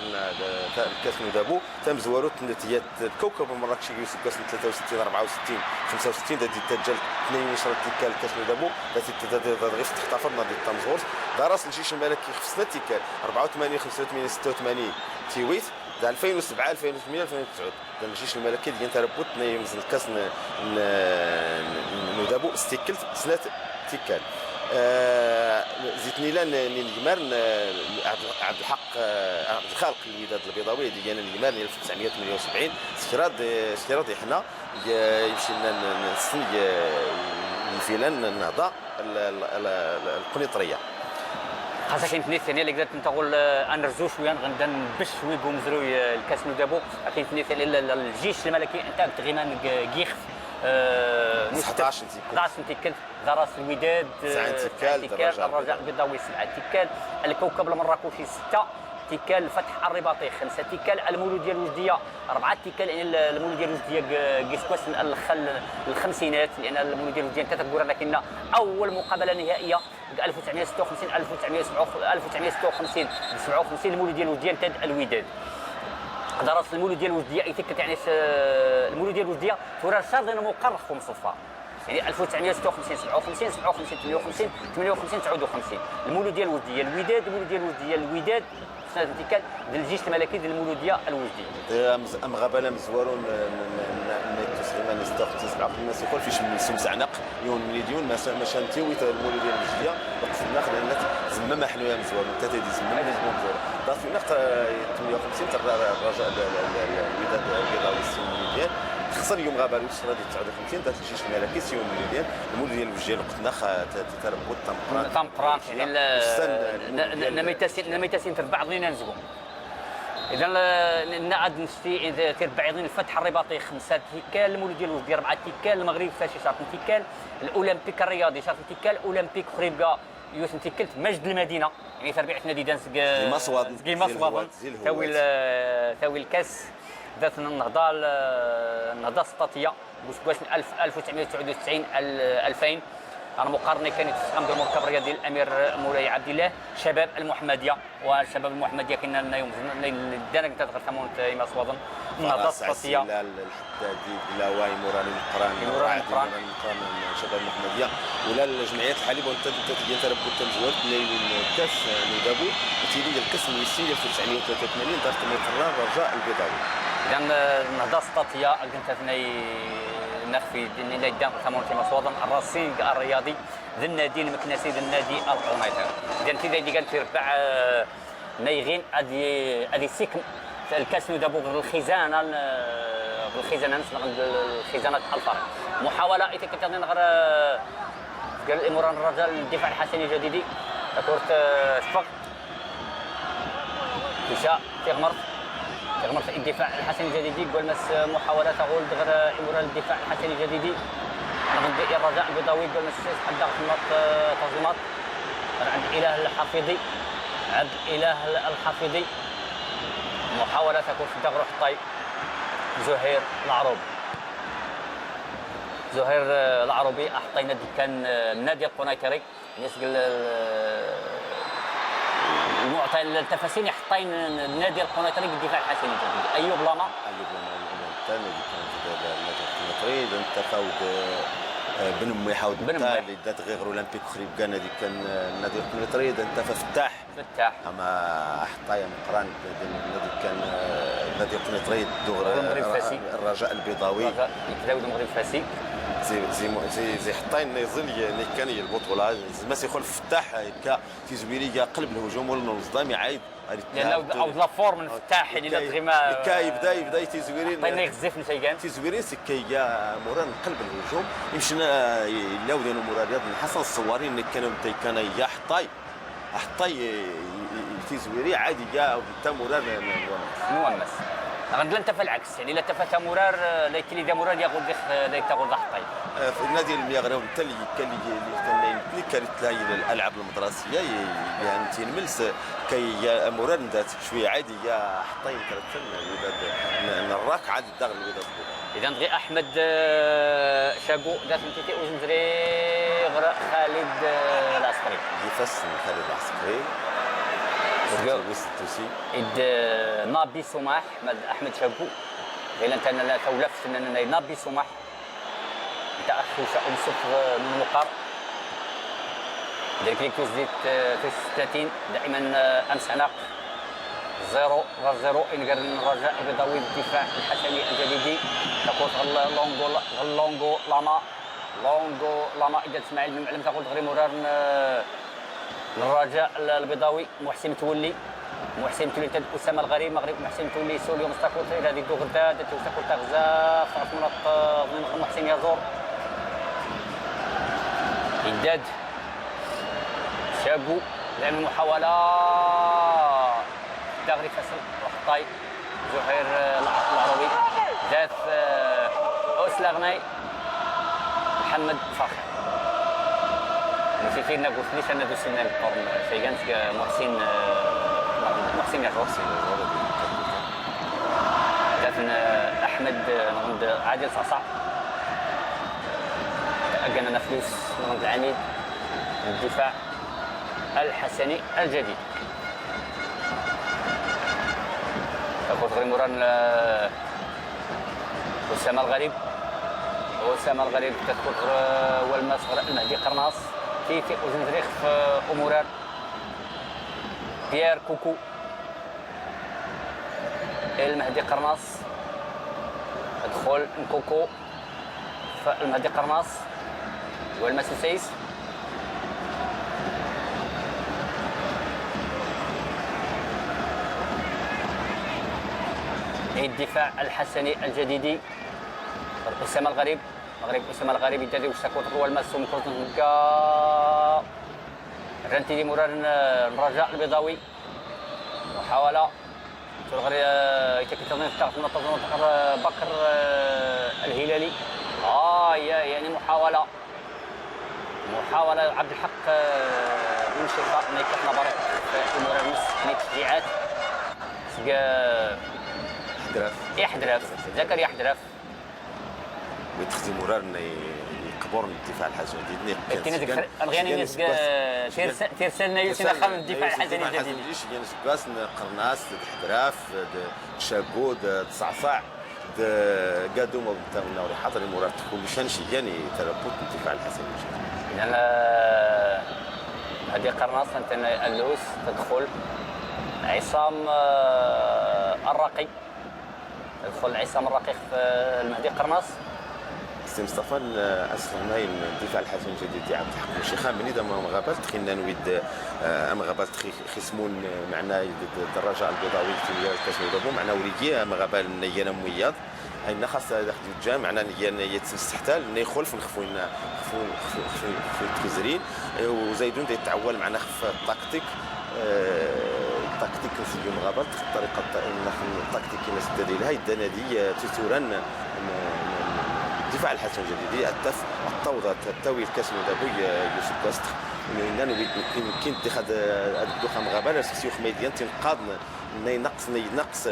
الكاس نودابو تمزوارو تنتيات الكوكب مراكش يوسف كاس 63 64 65 دادي تسجل 2 شرط تيكال الكاس نودابو دادي غير تحتفظنا ديال تمزورس دارس الجيش الملكي خصنا تيكال 84 85 86 تيويت 2007 2008 2009 الجيش الملكي ديال تربط يمزن الكاس نودابو استيكلت سنه تيكال زيتني لان نيمار عبد الخالق الوداد البيضاوي ديال نيمار 1978 سكراد حنا يمشي لنا نسن الفيلان النهضه القنيطريه خاصة كاين اثنين ثانية اللي قدرت نقول انرزو شويه غنبدا نبش شويه بومزروي الكاس نودابو كاين اثنين ثانية الجيش الملكي انت تغيمان كيخف 11 تيكل دراس الوداد 9 تيكال الرجاء البيضاوي 7 تيكال الكوكب المراكشي 6 تيكال الفتح الرباطي 5 تيكال المولوديه الوجديه 4 تيكال يعني المولوديه الوجديه قيس كواس الخمسينات لان المولوديه الوجديه انت تقول لكن اول مقابله نهائيه 1956 1956 57 المولوديه الوجديه انتد الوداد درس المولوديه الوجديه ايتيكت يعني المولوديه الوجديه تورا شرط مقرر في مصفى يعني 1956 57 57 58 58 59 المولوديه الوجديه الوداد المولوديه الوجديه الوداد سنه تيكال ديال الجيش الملكي ديال المولوديه الوجديه ام غابانا مزوارون تسليمان 56 57 الناس يقول فيش من سمزعنق يون مليون ما شانتي ويت المولوديه الوجديه وقفنا خلينا زمام حنويا مزوارون حتى دي زمام مزوار دارت في نقطه 58 تاع الرجاء الوداد البيضاوي السيمونيديان خسر يوم غابه السنه ديال 59 دارت الجيش الملكي سيمونيديان المولوديه الوجديه القطناخ تتربط طمطران يعني نميتاسين تربع ضنينا نزقو اذا نعاد نشتي تربعين الفتح الرباطي 5 تيكال، المولوديه الوجدي 4 تيكال، المغرب فاشي شرط تيكال، الاولمبيك الرياضي شرط تيكال، اولمبيك خريبكا يوسف تيكلت مجد المدينه يعني تربيعه نادي دانس مصوض ثاوي الكاس ذات النهضه السطاتيه واش 1999 2000. انا مقارنه كانت تستخدم المركب الرياضي الامير مولاي عبد الله، شباب المحمديه والشباب المحمديه كنا لنا يوم دانا كنت تغير ثمون تيما صوابا النهضه السطاتيه الحدادي بلاواي موراني القران شباب المحمديه ولا الجمعيات الحليبه وانت ديال تربط التمزوات الكاس ندابو تيلي القسم السي 1983 دارت القرار رجاء البيضاوي. اذا النهضه السطاتيه كنت ثني نخفي ديال دان ثمون تيما صوابا الرصيد الرياضي ذا النادي المكنسي ذا النادي القنيطره. اذا انت اللي كانت تربع نايغين هذه سيكم الكاس ندابو الخزانه الخزانه الفرق محاوله اذا كنت نغير قال الاموران الرجال الدفاع الحسني الجديدي كرت شفق كيشا تغمر الدفاع الحسني الجديدي قول مس محاوله تغول غير اموران الدفاع الحسني الجديدي نغدي الرجاء البيضاوي قول مس حد ضغط تنظيمات عند اله الحفيظي محاولة تكون في دغرو حطاي زهير العروبي أحطينا كان النادي القنيطري يسقل المعطى التفاصيل حطين النادي القنيطري بالدفاع الحسني الجديد أيوب لاما الثاني النادي القنيطري انت فاود بن امي حاود اللي دات غير اولمبيك خريب كان هذيك كان النادي القنيطري انت فتاح اما حطايا مقران النادي كان النادي القنيطري الرجاء البيضاوي يتزاود المغرب فاسي زي حطاين يظل كان البطوله ما سيخول فتاح هكا تيزويري قلب الهجوم ولا الصدام يعايد لانه او لا فورم الفتاح اللي تغيما يبدا تيزويرين طيب يغزف نسيكان تيزويرين سكيا موران قلب الهجوم يمشينا يلاو ديالو مورا رياض حسن الصواري اللي كانوا كان يا حطاي تيزويري عادي جا حتى موران مؤمس غندلا انت في العكس يعني لا تفات مرار لا كلي دا مرار ياخذ لا تاخذ حطاي في النادي الميغرب انت اللي كانت تلاقي الالعاب المدرسيه يعني تنملس كي مرار ذات شويه عادي يا حطاي كرتن الراك عاد الدغل الوداد. اذا غير احمد شاقو ذات انت وزنزري غير خالد العسكري يفسن خالد العسكري إد نابي سماح أحمد شابو غير أنت أنا تولفت أن نابي سماح أنت أخو أوصف من المقر ذلك اللي زيت في 36 دائما أمس عناق 0-0 إن غير الرجاء البيضاوي الدفاع الحسني الجديدي تقول لونغو لاما إذا تسمع المعلم تقول غير مرار الرجاء البيضاوي محسن متولي تد اسامه الغريب مغرب محسن متولي سوليو مستقبل هذه دوغدا تستقبل تغزا فرق من محسن يزور إعداد شابو لعب محاولة تغريف فصل وحطاي زهير العروبي ذات أوسلاغناي محمد فخر نسيتي نقول ليش انا دوسنا القرن سيغانس محسن يزور دافن احمد عند عادل صعصع اجانا فلوس عند العميد الدفاع الحسني الجديد تاخذ غير مران اسامه الغريب تاخذ والمصغر المهدي قرناص كيفي وزنزريخ في امورات بيير كوكو المهدي قرناص ادخل كوكو في المهدي قرناص والمسوسيس الدفاع الحسني الجديدي اسامه الغريب اسامه الغريب يدري واش تكون هو المسوم كوتنكا رنتي مرار الرجاء البيضاوي محاوله تلغري يتكلم في نقطة بكر الهلالي. يعني محاولة عبد الحق بن شيخة ما يكون بريق في امور النص من التشجيعات يحدرف ذكر يحدرف ويتخذ مرار يكبر من الدفاع الحسني الجديد. كاين الغياني ناس تيرسلنا يوسنا خام الدفاع الحسني الجديد. يعني كاس قرناس حدراف شاكود تصعصع قادوا ما بتاعنا ولا حاضر المرار تكون مشان يعني تربط الدفاع الحسني الجديد. لان هذه قرناص انت اللوس تدخل عصام الرقي في المهدي قرناص. سي مصطفى اسلم الدفاع الحسن الجديد ديال عبد الحق الشيخان من اذا ما غابلت خلينا نويد ام غابلت خصمون معنا الدراجه البيضاوي في الكاس دابو معنا وريكي ام غابل نيانا موياد هنا خاص داخل الجام معنا يتستحتال يخلف نخفونا في التكزرين وزيدون يتعول معنا خف التكتيك التكتيك اليوم غابلت الطريقه التكتيك اللي سد ديالها يدنا دي تثورن الدفاع الحسن الجديد التف الطوضه التاوي الكاس دابو يوسف كاست لانه يمكن اتخاذ الدوخه مغابله سيوخ ميديان تنقاض نقص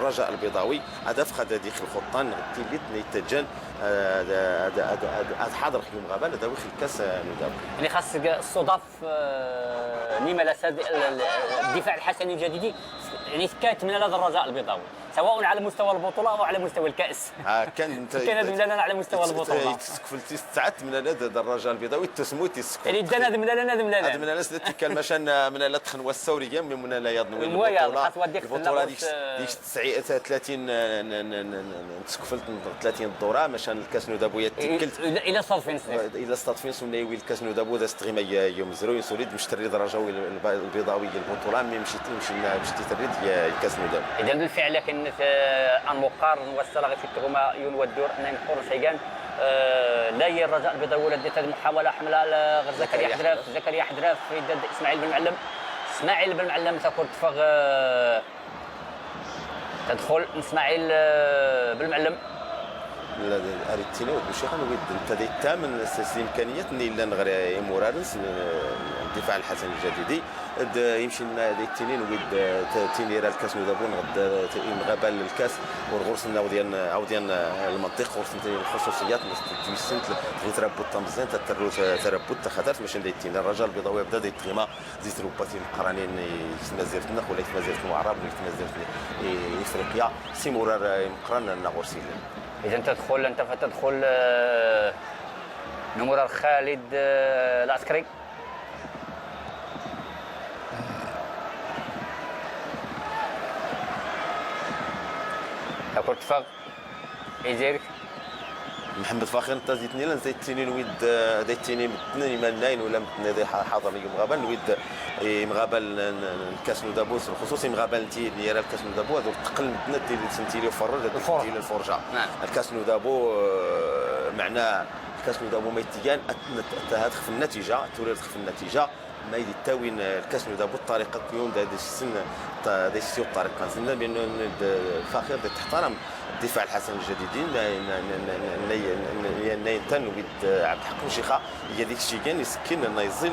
الرجاء البيضاوي هذا فقد ديك الخطان تيليت نيتجن هذا حاضر في مغابله داوي الكاس ندابو يعني خاص الصدف نيما لسد الدفاع الحسني الجديدي يعني كانت من هذا الرجاء البيضاوي سواء على مستوى البطوله او على مستوى الكاس. كانت لنا على مستوى البطوله. تسكفلتي ساعات من هذا الرجاء البيضاوي التسمو تسكفل. اللي دنا من لنا هذا من الناس اللي تكلم مشان من لا تخن الثوريه من لا يضن البطوله ديك 30 تسكفلت 30 الدوره مشان الكاس دابو يتكلت الى صافين الى صافين سمناوي الكاس دابو دا استغيما يوم زرو سوليد مش تريد رجاوي البيضاوي البطوله مي مشيت تريد الكاس دابو. اذا بالفعل كان المقارن والصلاغ في التغمه يون والدور ان نقول سيغان لا هي الرجاء البيضاوي ولا ديت المحاوله حمله غير زكريا حدراف في يد اسماعيل بن معلم تكون تفغ تدخل اسماعيل بن معلم اريتينا وشي خانو انت دي الثامن الامكانيات الا نغري مورارنس الدفاع الحسن الجديدي يمشي لنا هذه التنين ويد تينيرا الكاس ودابون غدا غابال الكاس والغرسنا عاوديان المنطق غرسنا الخصوصيات تيسنت تربط مزيان تربط خاطر باش ندير التنين الرجال البيضاوي بدا ديت القيمه زيت روباتي القرانين يسمى زيرتنا ولا يسمى زيرت العرب ولا يسمى زيرت افريقيا سي مرار مقران نغورسيل. اذا انت فتدخل نمرار خالد العسكري تاكل تفاق يزيرك محمد فاخر انت زيتني لان زيتني نويد دايتيني متني مالناين ولا متني دي حاضر اليوم غابل نويد مغابل الكاس دابوس الخصوصي مغابل انتي نيرا الكاس دابو هذو تقل متنا اللي سنتي لي فرج ديال الفرجه الكاس دابو معناه الكاس دابو ما يتيان تهدخ في النتيجه تولي في النتيجه ما يدي تاوين الكاس دابو الطريقه كيون داير السن داير السيو الطريقه نزلنا بانه فاخر تحترم الدفاع الحسن الجديدين نايتن ويد عبد الحق شيخه هي ديك الشيء كان يسكن انه يظل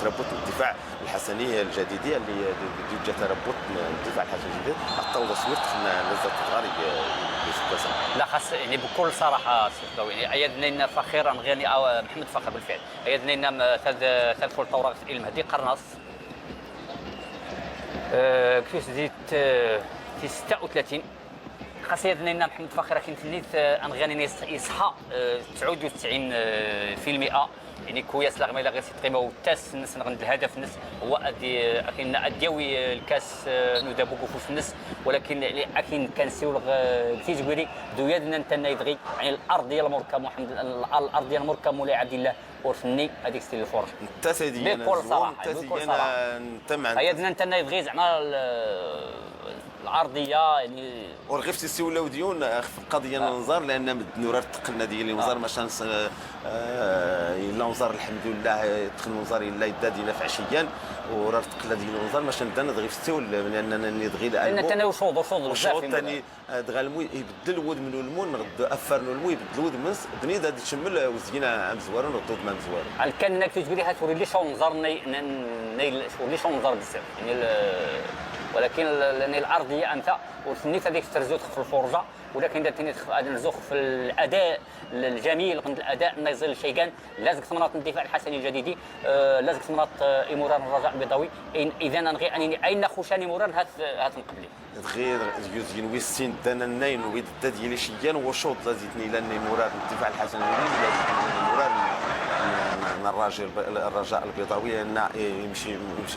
تربط الدفاع الحسني الجديدي اللي جا تربط الدفاع الحسني الجديد الطاوله سميت خلينا نزل تغاري لا خاص يعني بكل صراحه سي يعني ايدنا لنا فخيرا غني او محمد فخر بالفعل ايدنا لنا ثالث الطوره المهدي قرناص كيف زيت في 36 خاصة لنا محمد فخر كاين تليت انغاني يصحى 99% يعني كويس لا غير قيمه وتاس الناس عند الهدف الناس هو اكن اديوي الكاس ندابو في الناس ولكن اكن كنسيو كيجبري دويادنا انت يدغي يعني الارض ديال مركب محمد الارض ديال مركب مولاي عبد الله ورفني هذيك ستيل الفرج انت سيدي بكل صراحه انت مع ايدنا انت يدغي زعما الارضيه يعني ورغيف تيسي ولاو ديون في قضيه الانظار لان مدنورات تقلنا ديال الانظار ما شانس الا انظار الحمد لله دخل الانظار الا يدا دينا في عشيان وراه تقلنا ديال الانظار ما شان دانا دغيف تسول لاننا ندغي لان تناو شوط الشوط ثاني دغا المو يبدل الود من المون نغد افرنو المو يبدل الود من بنيد هذا تشمل وزينا مزوار ونردود ما مزوار كان انك تجبري هاتوري لي شو نظر لي شو نظر بزاف يعني ولكن لان الارضيه انت وسنيت هذيك ترزوت في الفرجه ولكن اذا تني نزوخ في الاداء الجميل قند الاداء نيزل الشيغان لازم تمرات الدفاع الحسني الجديدي لازم تمرات ايموران الرجاء البيضاوي اذا نغي انني اين خوشاني موران هات مقبلي غير يوزين ويسين دانا الناين ويد ديال شيغان وشوط لازمني لاني موران الدفاع الحسني الجديد موران الرجاء البيضاوي ان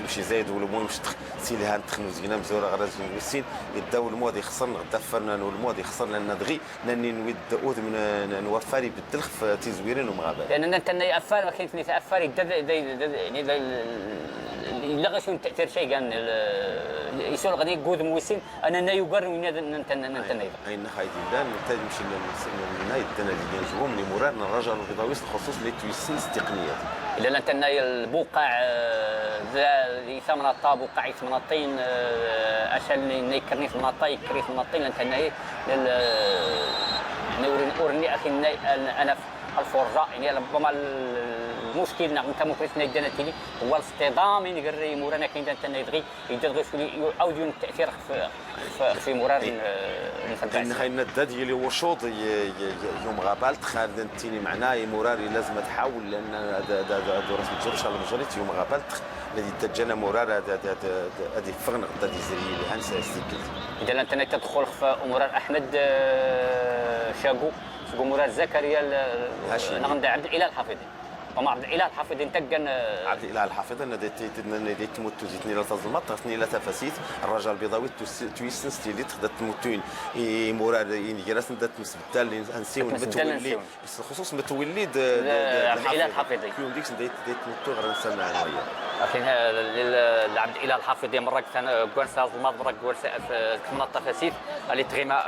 يمشي زايد والمهم يمشي سيلها تخنو زينا مزوره غرازين ويسين يداو المود يخسر غدا فرنا المود يخسر لان دغي لاني نويد اود من نوفاري بالدلخ في تيزويرين ومغابه لان انت افار ما كاين في افار يعني لا غير شون تاثير شيء كان يسول غادي يقود موسين انا يقر من انت اين خايدين دان تمشي للنهايه دنا اللي كنجوهم اللي موران الرجل البيضاوي الخصوص اللي تويسنس تقنيات الا انت البقع اللي ثمن الطاب وقع ثمن الطين عشان يكرني ثمن الطاي يكري ثمن الطين انت يعني اورني اخي انا الفرجه يعني ربما المشكل انت ممكن تنادينا تيلي هو الاصطدام اللي قري مورانا كاين انت يدغي يعاود التاثير في موران المثل خاينا الداد اللي هو شوط يوم غابال تخالد انتيني معناه موراري لازم تحاول لان هذا راس مجرش على مجريت يوم غابال الذي تجانا مورار هذه فغن غدا ديزري اللي هنسى استيكل اذا انت تدخل في موران احمد شاقو مورار زكريا نغند عبد الاله الحافظي ومع عبد الاله الحافظي تكن عبد الاله الحافظي انا ديت تموت زيتني لا تظلمت تغني لا تفاسيت الرجال البيضاوي تويسن ستيلي تقدر تموتين مورار جلسنا دات مسبتال نسيو متولي بس خصوص متولي عبد الاله الحافظي كيوم ديك ديت تموت غير نسمع عليا لكن عبد الاله الحافظي مره كوانسا ظلمات مره كوانسا كنا التفاسيت اللي تغيما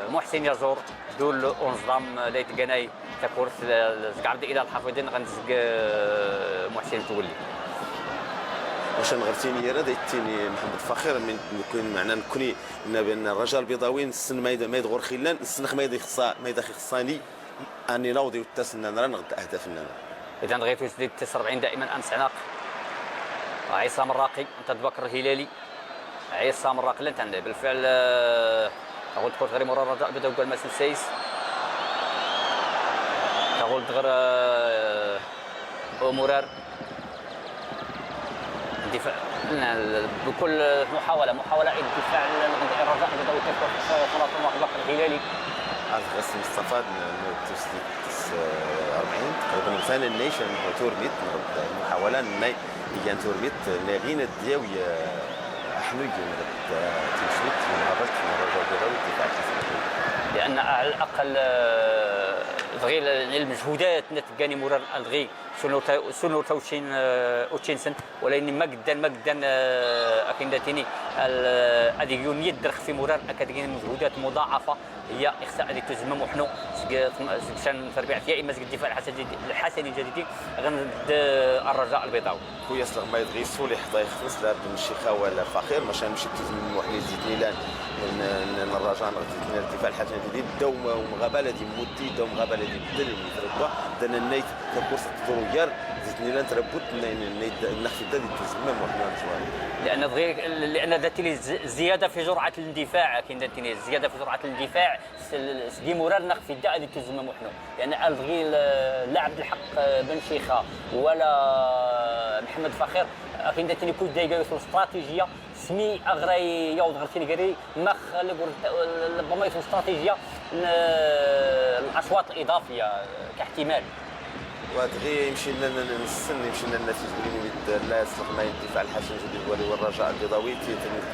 محسن يزور دول اونزرام ليت جناي تكورس عبد الاله الحافظي غنزق محسن تولي واش نغرتيني يا دايتيني محمد فخير من يكون معنا نكوني ان الرجال البيضاوي السن ما يدغور خلان السنخ ما يدخل خصاني اني نوضي والتسنى نرى نغد اهدافنا اذا بغيتو تزيد 49 دائما امس عناق عصام الراقي انت بكر الهلالي عصام الراقي لن تنلعب بالفعل تقول تكون غير مرة الرجاء بدا قال ماسن سايس تقول غير مرار الدفاع بكل محاولة الدفاع الرجاء بدا يكون صلاة الله بكر الهلالي عارف بس مستفاد من 40 تقريبا ثاني النيشن تورميت محاولة ناي يجان تورميت ناغين دياوي احنا تمشيت مقابلة الرجاء البيضاوي الدفاع الحسني لان على الاقل دغي المجهودات نتقاني مورا دغي سونو توشين اوتشينسن ولكن ما قدان اكيداتيني هذه يونيت درخ في مورا اكاديميه مجهودات مضاعفه هي اخساء اللي تزمم وحنو شان تربيع فيها اما الدفاع الحسني الجديد غند الرجاء البيضاوي خويا صغ ما يدغي سولي حتى يخلص لا بن الشيخه ولا فخير باش نمشي تزمم وحني زيدني لان الرجاء الدفاع الحسني الجديد بداو مغابله دي مودي داو مغابله دي بدل يتربوا دنا النيت كورس الضرويار زيدني لان تربوت نخفي دادي تزمم وحنا نشوان لان ذاتي زياده في جرعه الاندفاع كاين ذاتي زياده في جرعه الاندفاع سدي مرار نخفي الداء اللي تزمم وحنا لان الغي لا عبد الحق بن شيخه ولا محمد فخير كاين ذاتي كل دقيقه في الاستراتيجيه سمي اغري يوض غرتيني قري مخ ربما يوصل استراتيجيه الاشواط الاضافيه كاحتمال ودغيا يمشي لنا نستنى يمشي لنا النتيجه اللي وليد لا يسلق ما الدفاع الحسن جديد والرجاء البيضاوي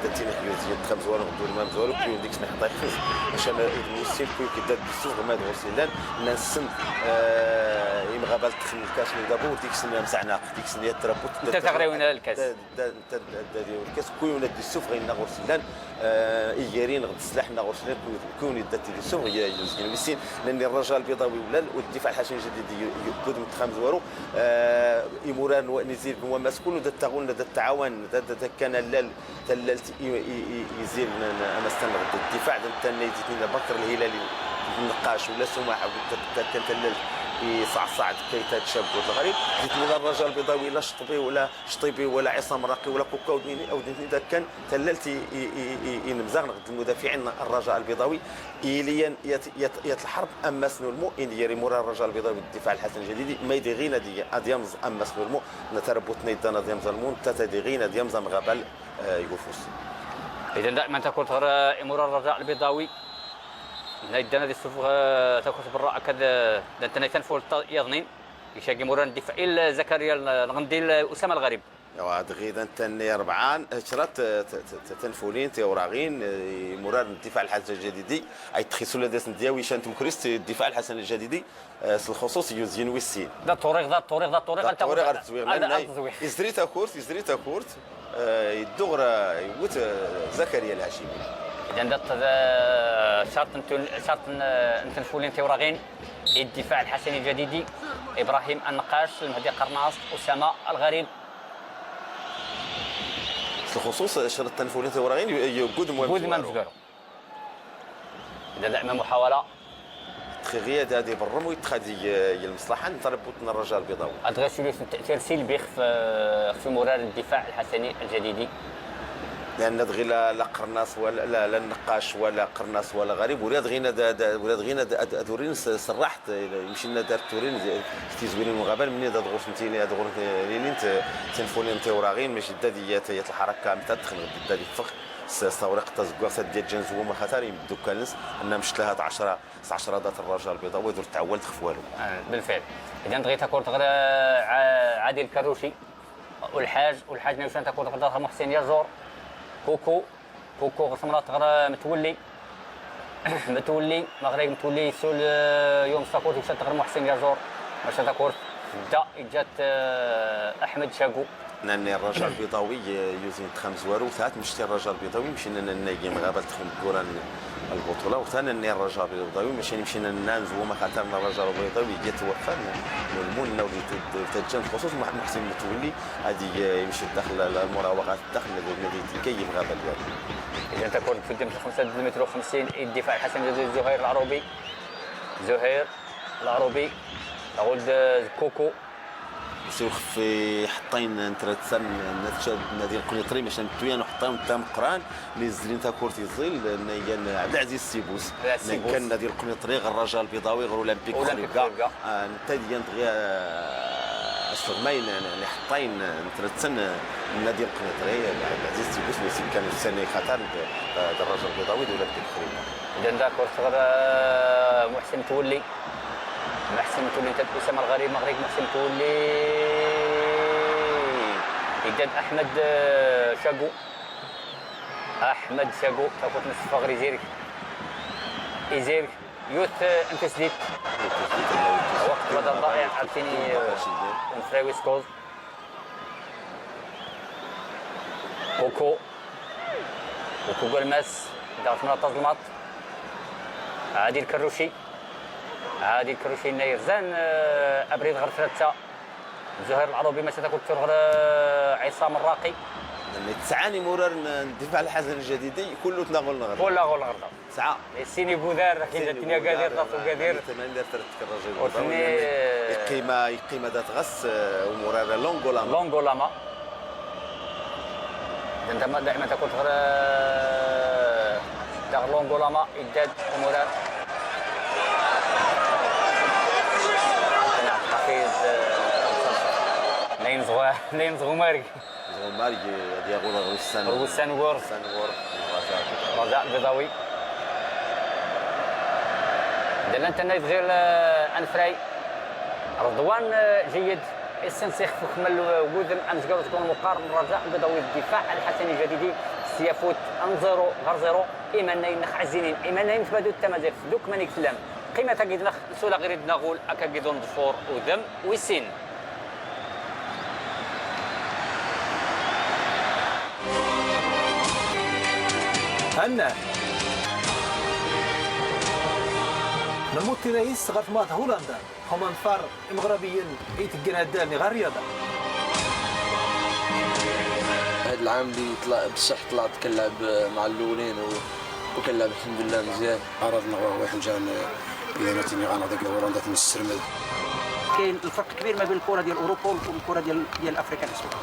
تيتين خيوزي تخمز والو دور ما مزوالو كيو ديك سمح طايح باش انا المسير كيو كيداد بالسوق ما دور سيلان نسن يبغى بال تخن الكاس من دابو ديك سنه مسعناق ديك سنه تربط انت تغريون الكاس ديال الكاس كيو ندي السوق غير نغور سيلان ايجارين غد السلاح نغور سيلان كيو ندات ديال السوق هي يوزين ويسين لان الرجاء البيضاوي ولا والدفاع الحسن الجديد يكود متخمز والو إموران ونزير ومسكون دا التعاون دا التعاون دا كان لال تلالت يزير أمستان الدفاع دا التنيتين بكر الهلالي النقاش ولا سماح كان تلال يصعصع كي تتشاب الغريب جيت من الرجاء البيضاوي لا شطبي ولا شطيبي ولا عصام راقي ولا كوكا او دني كان تلالت ينمزغ المدافعين الرجاء البيضاوي إليا يت الحرب اما سنو المو ان يري مورا الرجاء البيضاوي الدفاع الحسن الجديدي ما يدغينا دي اديامز اما سنو المو نتربط نيدانا ديام زلمون تتدغينا ديام زمغبل يوفوس اذا دائما تكون مورا الرجاء البيضاوي نايدنا دي السوق تاكل بالراء كذا انت نتنفول يظنين يشاقي موران الدفاع الا زكريا الغندي اسامه الغريب وهاد غيدا تني ربعان شرات تنفولين تيوراغين مرار الدفاع الحسن الجديدي اي تخيسوا لداس دياوي شانتم كريست الدفاع الحسن الجديد الخصوص يوزين ويسين ذا الطريق انت يزريتا كورت يدغر يوت زكريا الهاشمي اذا شرط نتنفولين تيوراغين الدفاع الحسن الجديدي ابراهيم النقاش المهدي قرناص اسامه الغريب الخصوص شرط التنفولين تيوراغين يقود ما مزبرو اذا دائما محاوله تخيغيا هذه بالرم ويتخادي المصلحه نتربطنا الرجاء البيضاوي ادغاسيو تاثير سلبي في مرار الدفاع الحسني الجديدي لان دغي لا قرناص ولا لا النقاش ولا قرناص ولا غريب ولاد غينا ولاد غينا دورين صرحت يمشي لنا دار تورين تيزوينين المغابل مني داد غوفنتيني هاد غورنتيني تنفولين تيوراغين ماشي داديات الحركه متى تدخل دادي فخ استورق تزقوات ديال جنزو وما خطر يبدو كنس انا مشت لها 10 ذات الرجاء البيضاوي دور تعول تخف والو بالفعل اذا بغيت تكون تغرى عادل الكروشي والحاج نيوشان تكون تغرى محسن يزور كوكو غصمرات تغرى متولي مغرب متولي سول يوم ساكور مشات تغرى محسن يزور مشات تكون جات احمد شاقو ناني الرجاء البيضاوي يوزين تخمز وارو ثلاث مشتي الرجاء البيضاوي مشينا نناقي مغابل تخم كوران البطوله وثاني ناني الرجاء البيضاوي مشينا ننانز وما خاطرنا الرجاء البيضاوي جات وفانا المون ناوي تتجن خصوص محسن متولي هذه يمشي داخل المراوغات داخل النادي كي مغابل اذا تكون في الجمله 5 متر و50 الدفاع الحسن زهير العروبي اقول كوكو سوخ في حطين نترتسن نادي القنيطري باش نتويا نحطيهم تام قران لي زلين تا كورتي زيل كان عبد العزيز السيبوس كان نادي القنيطري غير الرجاء البيضاوي غير اولمبيك خريبكا انت ديال دغيا استغماين يعني حطين نترتسن نادي القنيطري عبد العزيز السيبوس اللي كان السنه خطر الرجاء البيضاوي اولمبيك خريبكا اذا داكور صغر محسن تولي اسامه الغريب مغرب محسن تولي إداد أحمد شاقو تاخذ نصف غير إزيرك يوث أنت سديت وقت بدل ضائع عرفتيني ونفراوي سكوز كوكو قلماس دارت من الظلمات عادل الكروشي نيرزان ابريد غير ثلاثه زهير العروبي ما تكون غير عصام الراقي تعاني مرار الدفاع الحسن الجديدي كله تناغل نغرد ساعه السيني بودار كاين الدنيا قادر قادر تمام دار الراجل قيمه ذات غس ومرار لونغولاما انت دائما تكون غير دار لونغولاما إداد ومرار لين زغماري ديال غروسان وور رجاء البيضاوي دابا انت نايف غير انفراي رضوان جيد استنسخ فكمل وجود امس قالوا تكون مقارن الرجاء البيضاوي الدفاع الحسني الجديدي سيفوت انزيرو غرزيرو ايمان نخ عزينين ايمان نايم تبادو التمازيغ دوك مانيك سلام قيمه تاكيد نخ سولا غير نقول اكاكيدون دفور ودم وسين هنا نموت رئيس غرفمات هولندا همان فار مغربيين يتقنا الدالني غير رياضة هذا العام اللي طلع بصح طلعت كنلعب مع الاولين وكنلعب الحمد لله مزيان. عرضنا واحد جان بيناتني غنعطي هولندا تنسرمد. كاين الفرق كبير ما بين الكره ديال اوروبا والكره ديال افريقيا الاسود.